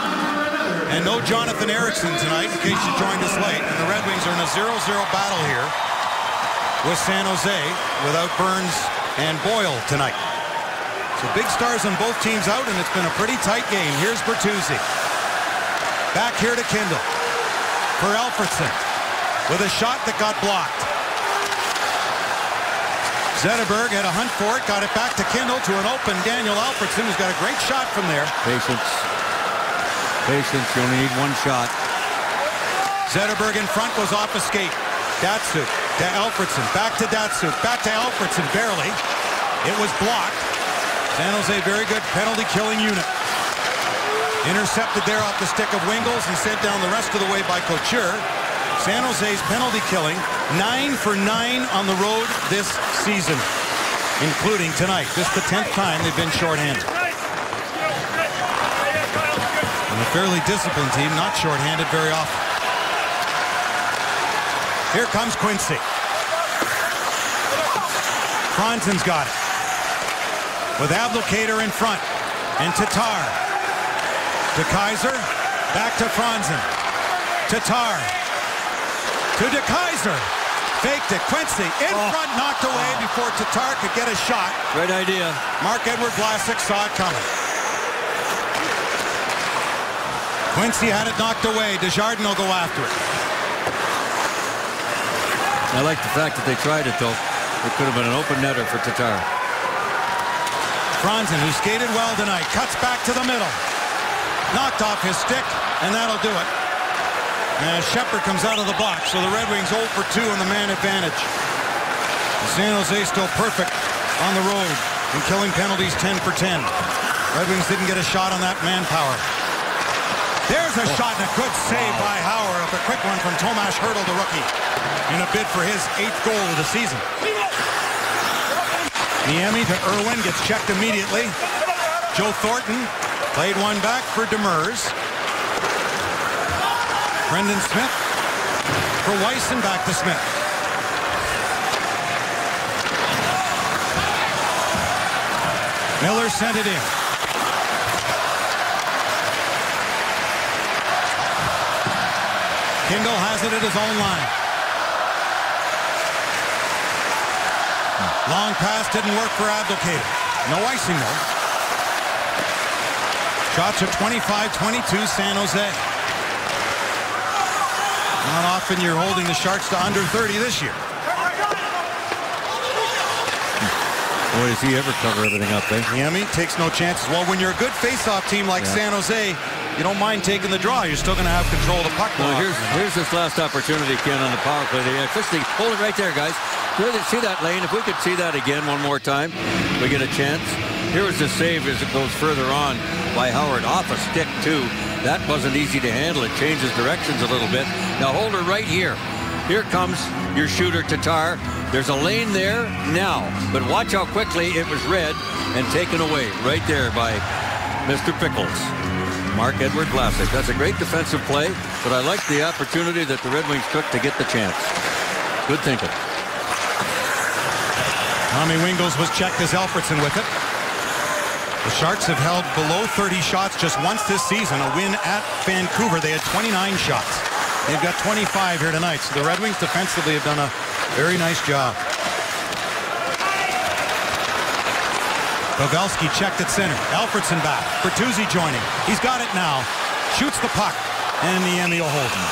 And no Jonathan Ericsson tonight, in case you joined us late. And the Red Wings are in a 0-0 battle here with San Jose without Burns and Boyle tonight. So big stars on both teams out, and it's been a pretty tight game. Here's Bertuzzi. Back here to Kindle for Alfredson with a shot that got blocked. Zetterberg had a hunt for it, got it back to Kindle to an open Daniel Alfredson, who's got a great shot from there. Patience. Patience, you only need one shot. Zetterberg in front was off a skate. Datsuk to Alfredson, back to Datsuk, back to Alfredson, barely. It was blocked. San Jose, very good penalty killing unit. Intercepted there off the stick of Wingles and sent down the rest of the way by Couture. San Jose's penalty killing, 9 for 9 on the road this season, including tonight. This is the 10th time they've been shorthanded. And a fairly disciplined team, not shorthanded very often. Here comes Quincy. Franzen's got it. With Abdelkader in front. And Tatar. To Kaiser. Back to Franzen. Tatar. To De Kaiser. Faked it. Quincy in front, knocked away before Tatar could get a shot. Great idea. Marc-Edouard Vlasic saw it coming. Quincy had it knocked away. Desjardins will go after it. I like the fact that they tried it, though. It could have been an open netter for Tatar. Franzen, who skated well tonight, cuts back to the middle. knocked off his stick, and that'll do it. And Shepard comes out of the box, so the Red Wings 0 for 2 on the man advantage. San Jose still perfect on the road and killing penalties 10 for 10. Red Wings didn't get a shot on that manpower. There's a shot and a good save by Howard. A quick one from Tomas Hertl, the rookie, in a bid for his 8th goal of the season. Niemi to Irwin, gets checked immediately. Joe Thornton played one back for Demers. Brendan Smith for Weiss and back to Smith. Miller sent it in. Kindle has it at his own line. Long pass didn't work for Abdelkader. No icing though. Shots are 25-22 San Jose. Not often you're holding the Sharks to under 30 this year. Boy, does he ever cover everything up, eh? Niemi takes no chances. Well, when you're a good face-off team like San Jose, you don't mind taking the draw. You're still going to have control of the puck. Well, here's this last opportunity, Ken, on the power play. Hold it right there, guys. See that lane? If we could see that again one more time, we get a chance. Here was the save as it goes further on by Howard. Off a stick, too. That wasn't easy to handle. It changes directions a little bit. Now hold her right here. Here comes your shooter, Tatar. There's a lane there now, but watch how quickly it was read and taken away right there by Mr. Pickles. Marc-Edouard Vlasic. That's a great defensive play, but I like the opportunity that the Red Wings took to get the chance. Good thinking. Tommy Wingels was checked as Alfredson with it. The Sharks have held below 30 shots just once this season. A win at Vancouver. They had 29 shots. They've got 25 here tonight. So the Red Wings defensively have done a very nice job. Pavelski checked at center. Alfredson back. Bertuzzi joining. He's got it now. Shoots the puck. And Niemi will hold him.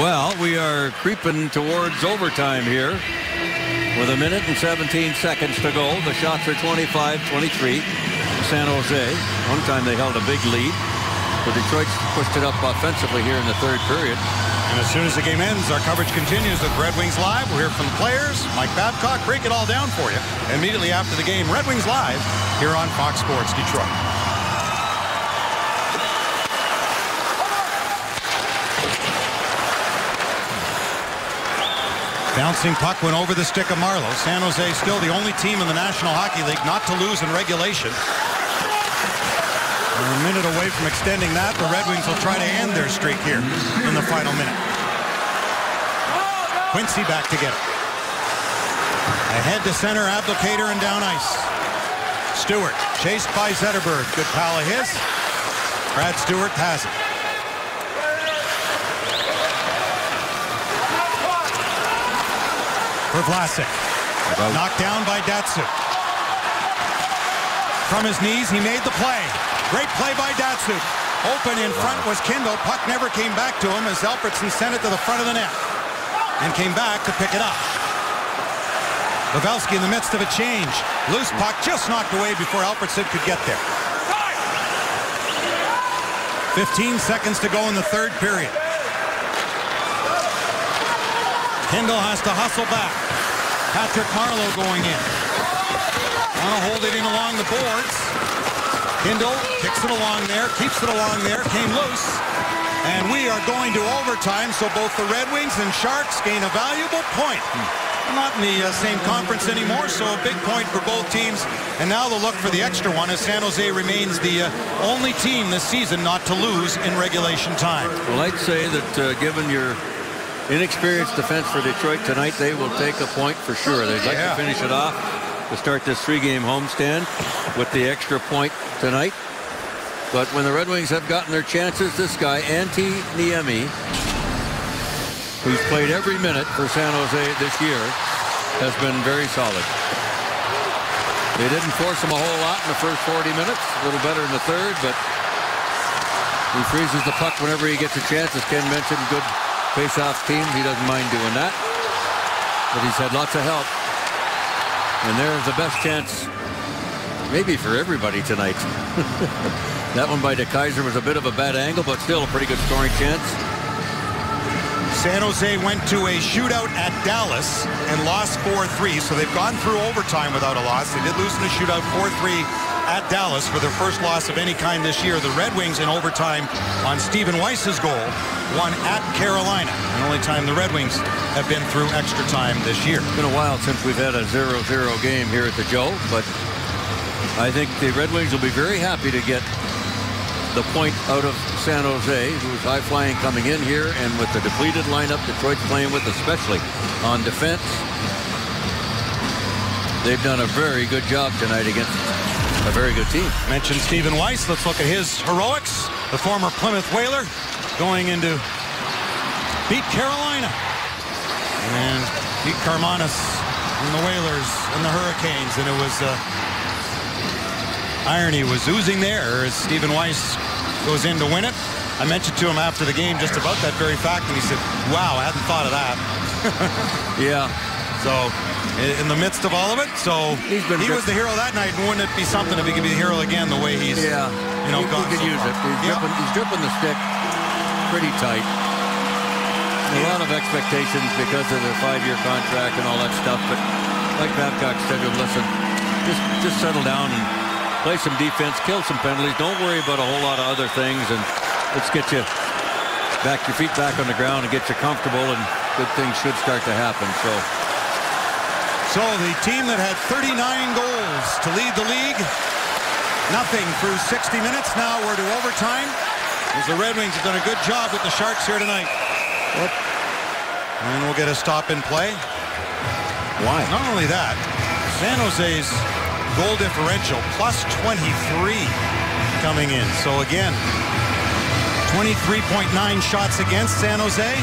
Well, we are creeping towards overtime here with 1 minute and 17 seconds to go. The shots are 25-23. San Jose. One time they held a big lead. But Detroit pushed it up offensively here in the third period. And as soon as the game ends, our coverage continues with Red Wings Live. We'll hear from the players. Mike Babcock, break it all down for you. Immediately after the game, Red Wings Live here on Fox Sports Detroit. Bouncing puck went over the stick of Marleau. San Jose still the only team in the National Hockey League not to lose in regulation. We're a minute away from extending that. The Red Wings will try to end their streak here in the final minute. Quincy back to get it. Ahead to center, Abdelkader and down ice. Stewart chased by Zetterberg. Good pal of his. Brad Stewart has it. For Vlasic. Knocked down by Datsuk. From his knees, he made the play. Great play by Datsuk. Open in front was Kindle. Puck never came back to him as Alfredson sent it to the front of the net. And came back to pick it up. Pavelski in the midst of a change. Loose puck just knocked away before Alfredson could get there. 15 seconds to go in the third period. Kindle has to hustle back. Patrick Marleau going in. Want to hold it in along the boards. Kindle kicks it along there, keeps it along there, came loose. And we are going to overtime, so both the Red Wings and Sharks gain a valuable point. Not in the same conference anymore, so a big point for both teams. And now the look for the extra one as San Jose remains the only team this season not to lose in regulation time. Well, I'd say that given your inexperienced defense for Detroit tonight, they will take a point for sure. They'd like to finish it off to start this three-game homestand with the extra point tonight. But when the Red Wings have gotten their chances, this guy, Antti Niemi, who's played every minute for San Jose this year, has been very solid. They didn't force him a whole lot in the first 40 minutes, a little better in the third, but he freezes the puck whenever he gets a chance. As Ken mentioned, good face-off teams, he doesn't mind doing that. But he's had lots of help. And there's the best chance maybe for everybody tonight. That one by DeKaiser was a bit of a bad angle, but still a pretty good scoring chance. San Jose went to a shootout at Dallas and lost 4-3, so they've gone through overtime without a loss. They did lose in a shootout 4-3 at Dallas for their first loss of any kind this year. The Red Wings in overtime on Stephen Weiss's goal won at Carolina. The only time the Red Wings have been through extra time this year. It's been a while since we've had a 0-0 game here at the Joe, but I think the Red Wings will be very happy to get the point out of San Jose, who's high-flying coming in here, and with the depleted lineup Detroit's playing with, especially on defense. They've done a very good job tonight against a very good team. Mentioned Stephen Weiss. Let's look at his heroics. The former Plymouth Whaler going into beat Carolina and beat Karmanos and the Whalers and the Hurricanes, and it was irony was oozing there as Stephen Weiss goes in to win it. I mentioned to him after the game just about that very fact, and he said, wow, I hadn't thought of that. Yeah. So in the midst of all of it, so he was the hero that night, and wouldn't it be something if he could be the hero again the way he's gone he could use it. He's gripping the stick pretty tight. A lot of expectations because of the 5-year contract and all that stuff, but like Babcock said to him, listen, just settle down and play some defense, kill some penalties. Don't worry about a whole lot of other things, and let's get you back, your feet back on the ground, and get you comfortable, and good things should start to happen. So the team that had 39 goals to lead the league, nothing through 60 minutes. Now we're to overtime, as the Red Wings have done a good job with the Sharks here tonight. And we'll get a stop in play. Why? Not only that, San Jose's goal differential plus 23 coming in. So again, 23.9 shots against San Jose,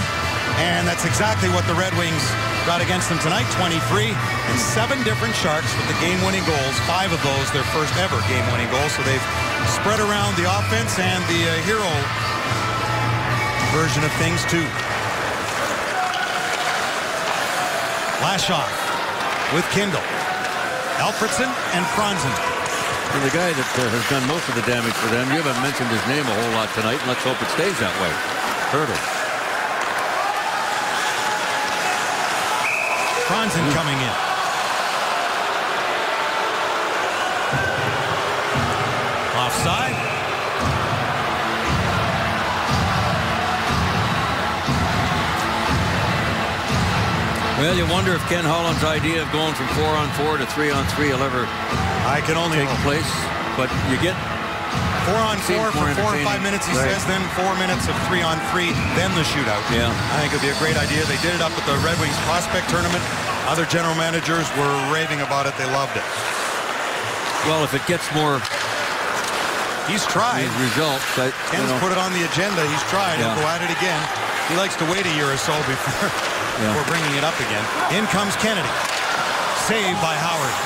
and that's exactly what the Red Wings got against them tonight, 23, and 7 different Sharks with the game-winning goals. 5 of those their first ever game-winning goals, so they've spread around the offense and the hero version of things too. Lashoff with Kindle, Alfredsson, and Franzen. And the guy that has done most of the damage for them, you haven't mentioned his name a whole lot tonight, and let's hope it stays that way. Hurdle. Franzen coming in. Offside. Well, you wonder if Ken Holland's idea of going from 4-on-4 to 3-on-3 will ever take place. But you get 4-on-4 for 4 or 5 minutes, he says, then 4 minutes of 3-on-3, then the shootout. Yeah. I think it would be a great idea. They did it up at the Red Wings prospect tournament. Other general managers were raving about it. They loved it. Well, if it gets more... He's tried. Results. Ken's put it on the agenda. He's tried. He'll go at it again. He likes to wait a year or so before bringing it up again. In comes Kennedy. Saved by Howard.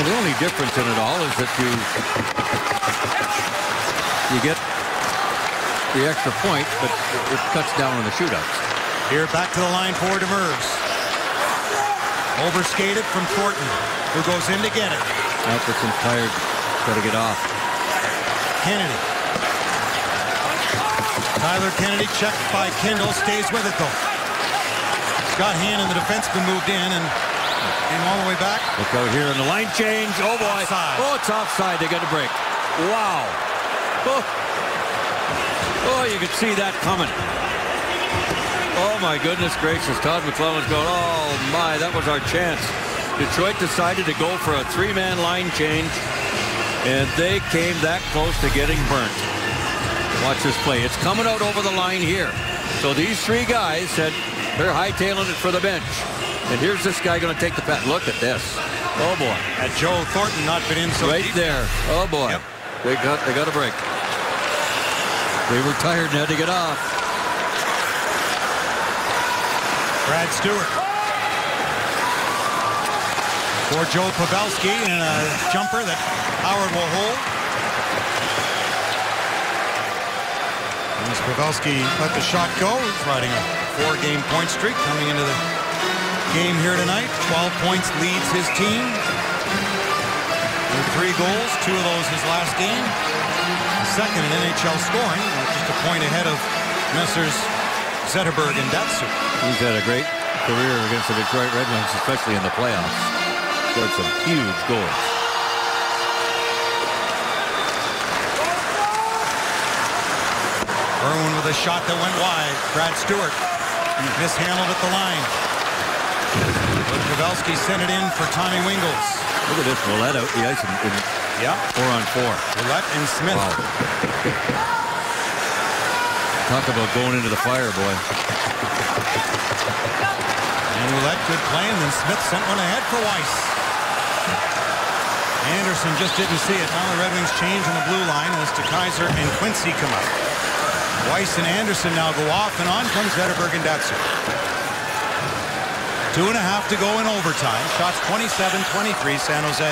And the only difference in it all is that you get the extra point, but it cuts down on the shootouts. Here back to the line for Demers. Overskated from Thornton, who goes in to get it. Alfredsson's tired. Got to get off. Kennedy. Tyler Kennedy checked by Kindle. Stays with it though. Scott Hannon, the defenseman, moved in and came all the way back. Look out here in the line change. Oh boy. Offside. Oh, it's offside. They got a break. Wow. Oh, you could see that coming. Oh my goodness gracious. Todd McClellan's going, oh my, that was our chance. Detroit decided to go for a 3-man line change, and they came that close to getting burnt. Watch this play. It's coming out over the line here. So these 3 guys said they're hightailing it for the bench. And here's this guy going to take the pass. Look at this. Oh boy. Had Joe Thornton not been in so right deep there. Oh boy. Yep. They got a break. They were tired and had to get off. Brad Stewart. For Joe Pavelski and a jumper that Howard will hold. As Pavelski let the shot go, he's riding a 4-game point streak coming into the game here tonight. 12 points leads his team. with 3 goals, 2 of those his last game. Second in NHL scoring, just a point ahead of Messrs. Zetterberg and Datsuk. He's had a great career against the Detroit Red Wings, especially in the playoffs. Scored some huge goals. Irwin with a shot that went wide. Brad Stewart mishandled at the line. But Pavelski sent it in for Tommy Wingels. Look at this, Ouellette out the ice in 4-on-4. Ouellette and Smith. Wow. Talk about going into the fire, boy. And Ouellette good play, and then Smith sent one ahead for Weiss. Anderson just didn't see it. Now the Red Wings change on the blue line as DeKeyser and Quincy come out. Weiss and Anderson now go off, and on comes Zetterberg and Datsuk. 2.5 to go in overtime. Shots 27-23 San Jose.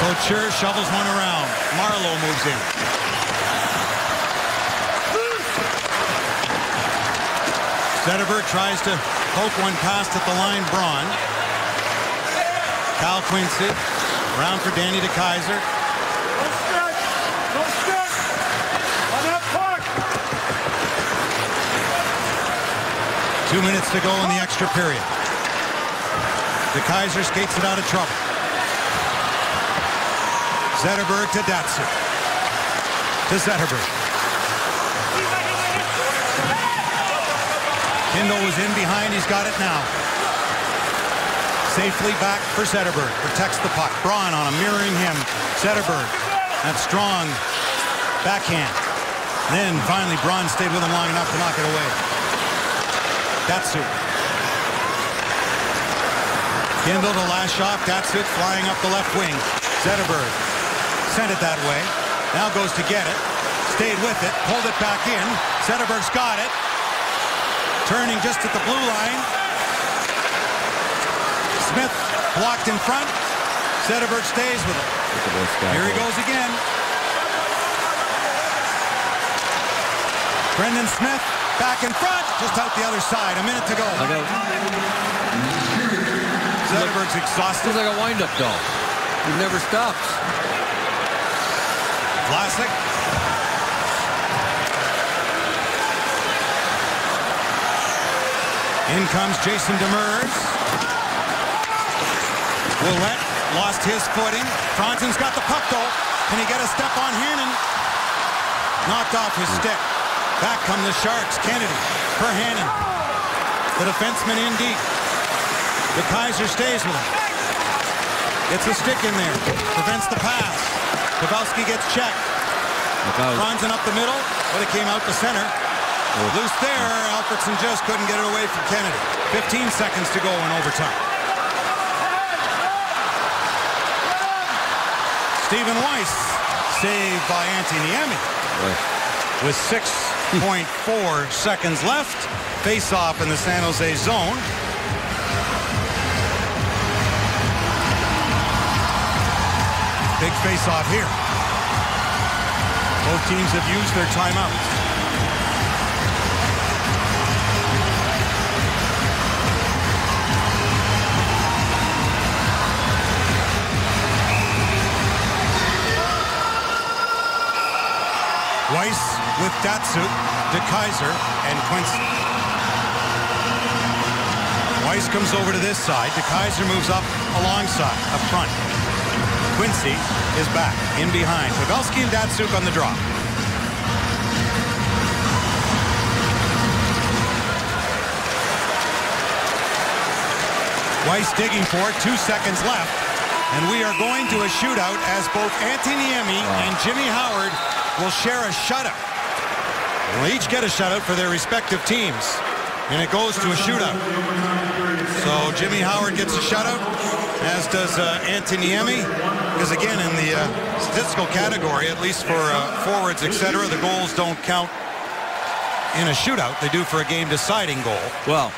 Couture shovels one around. Marleau moves in. Zetterberg tries to poke one past at the line. Braun. Cal Quincy. Around for Danny DeKeyser. No stick! On that puck! 2 minutes to go in the extra period. DeKeyser skates it out of trouble. Zetterberg to Datsuk. To Zetterberg. Kindle was in behind. He's got it now. Safely back for Zetterberg. Protects the puck. Braun on him, mirroring him. Zetterberg. That strong backhand. Then finally Braun stayed with him long enough to knock it away. Datsuk. Kindle to lash off. Datsuk flying up the left wing. Zetterberg sent it that way. Now goes to get it. Stayed with it. Pulled it back in. Zetterberg's got it. Turning just at the blue line. Smith blocked in front. Zetterberg stays with it. Here he goes again. Brendan Smith back in front. Just out the other side. A minute to go. Zetterberg's exhausted. He's like a wind-up doll. He never stops. Vlasic. In comes Jason Demers. Ouellette lost his footing. Franzen's got the puck though. Can he get a step on Hannon? Knocked off his stick. Back come the Sharks. Kennedy for Hannon. The defenseman in deep. DeKeyser stays with him. Gets a stick in there. Prevents the pass. Pavelski gets checked. Franzen up the middle, but it came out to center. Loose there. Alfredson just couldn't get it away from Kennedy. 15 seconds to go in overtime. Stephen Weiss saved by Antti Niemi. With 6.4 seconds left. Face-off in the San Jose zone. Big face-off here. Both teams have used their timeouts. Weiss with Datsuk, DeKeyser, and Quincy. Weiss comes over to this side. DeKeyser moves up alongside, up front. Quincy is back, in behind. Pavelski and Datsuk on the draw. Weiss digging for it, 2 seconds left. And we are going to a shootout as both Antti Niemi and Jimmy Howard will share a shutout. They'll each get a shutout for their respective teams. And it goes to a shootout. So Jimmy Howard gets a shutout, as does Antti Niemi. Because again, in the statistical category, at least for forwards, etc., the goals don't count in a shootout. They do for a game-deciding goal. Well,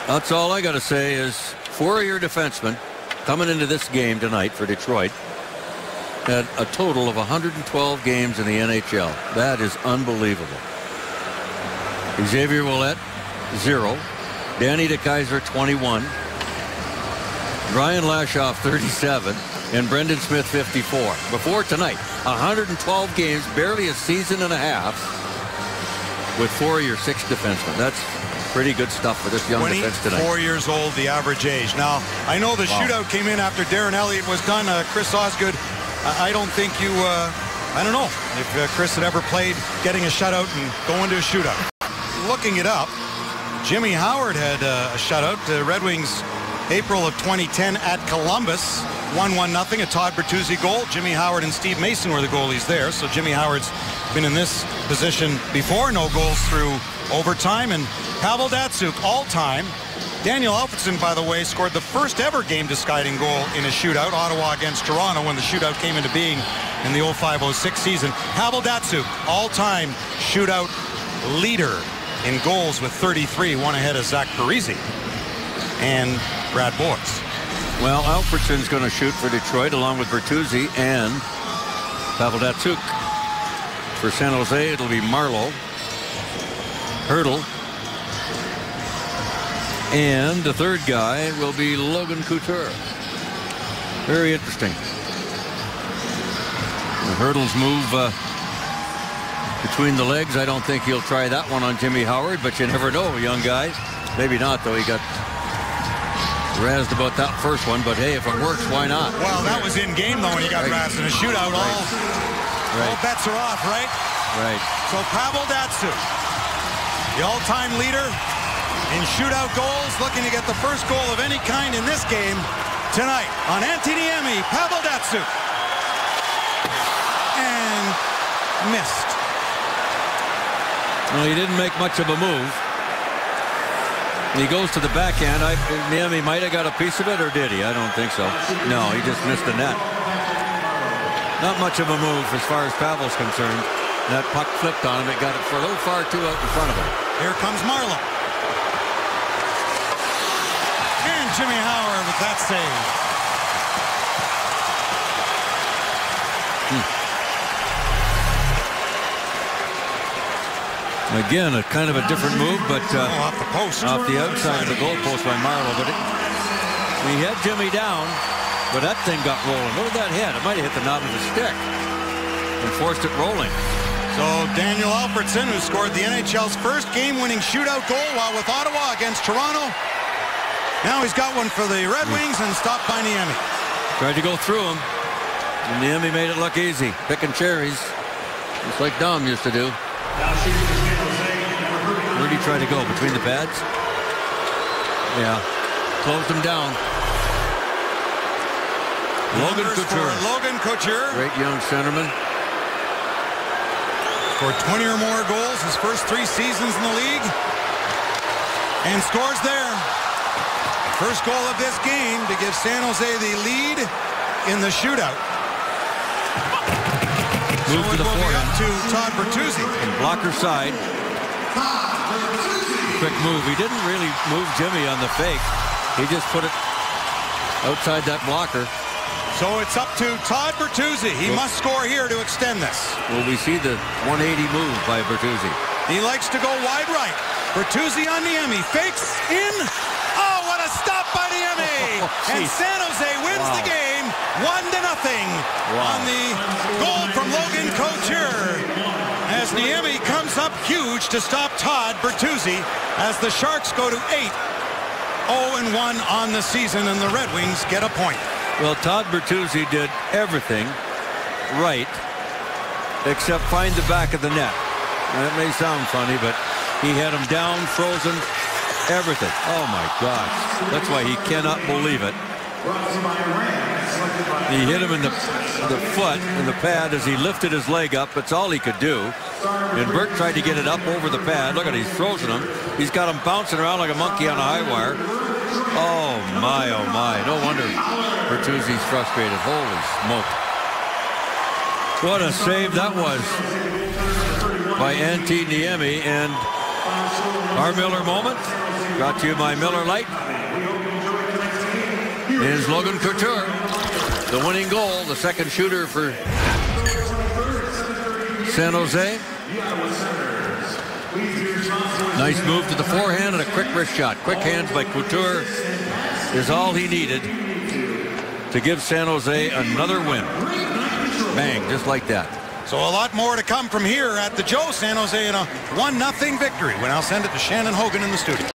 that's all I got to say is 4 of your defensemen coming into this game tonight for Detroit had a total of 112 games in the NHL. That is unbelievable. Xavier Ouellette, 0. Danny DeKeyser 21. Brian Lashoff 37. And Brendan Smith 54. Before tonight, 112 games, barely a season and a half, with 4 of your 6 defensemen. That's pretty good stuff for this young defense tonight. 24 years old, the average age. Now, I know the shootout came in after Darren Elliott was done. Chris Osgood, I don't think you, I don't know if Chris had ever played getting a shutout and going to a shootout. Looking it up, Jimmy Howard had a shutout. The Red Wings, April of 2010 at Columbus. 1-1-0, a Todd Bertuzzi goal. Jimmy Howard and Steve Mason were the goalies there. So Jimmy Howard's been in this position before. No goals through overtime. And Pavel Datsyuk, all-time. Daniel Alfredsson, by the way, scored the first ever game-deciding goal in a shootout. Ottawa against Toronto when the shootout came into being in the 05-06 season. Pavel Datsyuk, all-time shootout leader in goals with 33. One ahead of Zach Parise and Brad Boyes. Well, Alfredsson's going to shoot for Detroit along with Bertuzzi and Pavel Datsyuk. For San Jose, it'll be Marleau, Hertl, and the third guy will be Logan Couture. Very interesting. Hertl's move between the legs, I don't think he'll try that one on Jimmy Howard, but you never know, young guys. Maybe not, though. He got razzed about that first one, but hey, if it works, why not? Well, that was in game, though, when he got razzed in a shootout. All bets are off, right? Right. So Pavel Datsyuk, the all-time leader in shootout goals, looking to get the first goal of any kind in this game tonight on Antti Niemi. Pavel Datsyuk. And missed. Well, he didn't make much of a move. He goes to the backhand. Niemi might have got a piece of it, or did he? I don't think so. No, he just missed the net. Not much of a move as far as Pavel's concerned. That puck flipped on him. It got it for a little far too out in front of him. Here comes Marleau. And Jimmy Howard with that save. Again, a kind of a different move, but off the post, off the outside of the goalpost by Marleau. But he had Jimmy down, but that thing got rolling. Look at that hit. It might have hit the knob of the stick and forced it rolling. So Daniel Alfredsson, who scored the NHL's first game-winning shootout goal while with Ottawa against Toronto, now he's got one for the Red Wings and stopped by Niemi. Tried to go through him, and Niemi made it look easy, picking cherries, just like Dom used to do. Where did he try to go? Between the pads? Yeah. Closed him down. Logan Couture. Logan Couture. Great young centerman. Scored 20 or more goals his first 3 seasons in the league. And scores there. First goal of this game to give San Jose the lead in the shootout. Move to the forehand. To Todd Bertuzzi. And blocker side. Quick move. He didn't really move Jimmy on the fake. He just put it outside that blocker. So it's up to Todd Bertuzzi. He must score here to extend this. Will we see the 180 move by Bertuzzi? He likes to go wide right. Bertuzzi on Niemi. Fakes in. Oh, what a stop by Niemi. And San Jose wins the game 1-0 on the goal from Logan Couture. As Niemi comes up huge to stop Todd Bertuzzi as the Sharks go to 8-0-1 on the season, and the Red Wings get a point. Well, Todd Bertuzzi did everything right except find the back of the net. That may sound funny, but he had him down, frozen, everything. Oh, my gosh. That's why he cannot believe it. He hit him in the foot, in the pad, as he lifted his leg up. That's all he could do. And Bert tried to get it up over the pad. Look at it, he's frozen him. He's got him bouncing around like a monkey on a high wire. Oh, my, oh, my. No wonder Bertuzzi's frustrated. Holy smoke. What a save that was by Antti Niemi. And our Miller moment, brought to you by Miller Lite, is Logan Couture. The winning goal, the second shooter for San Jose. Nice move to the forehand and a quick wrist shot. Quick hands by Couture is all he needed to give San Jose another win. Bang, just like that. So a lot more to come from here at the Joe. San Jose in a 1-0 victory. We'll now send it to Shannon Hogan in the studio.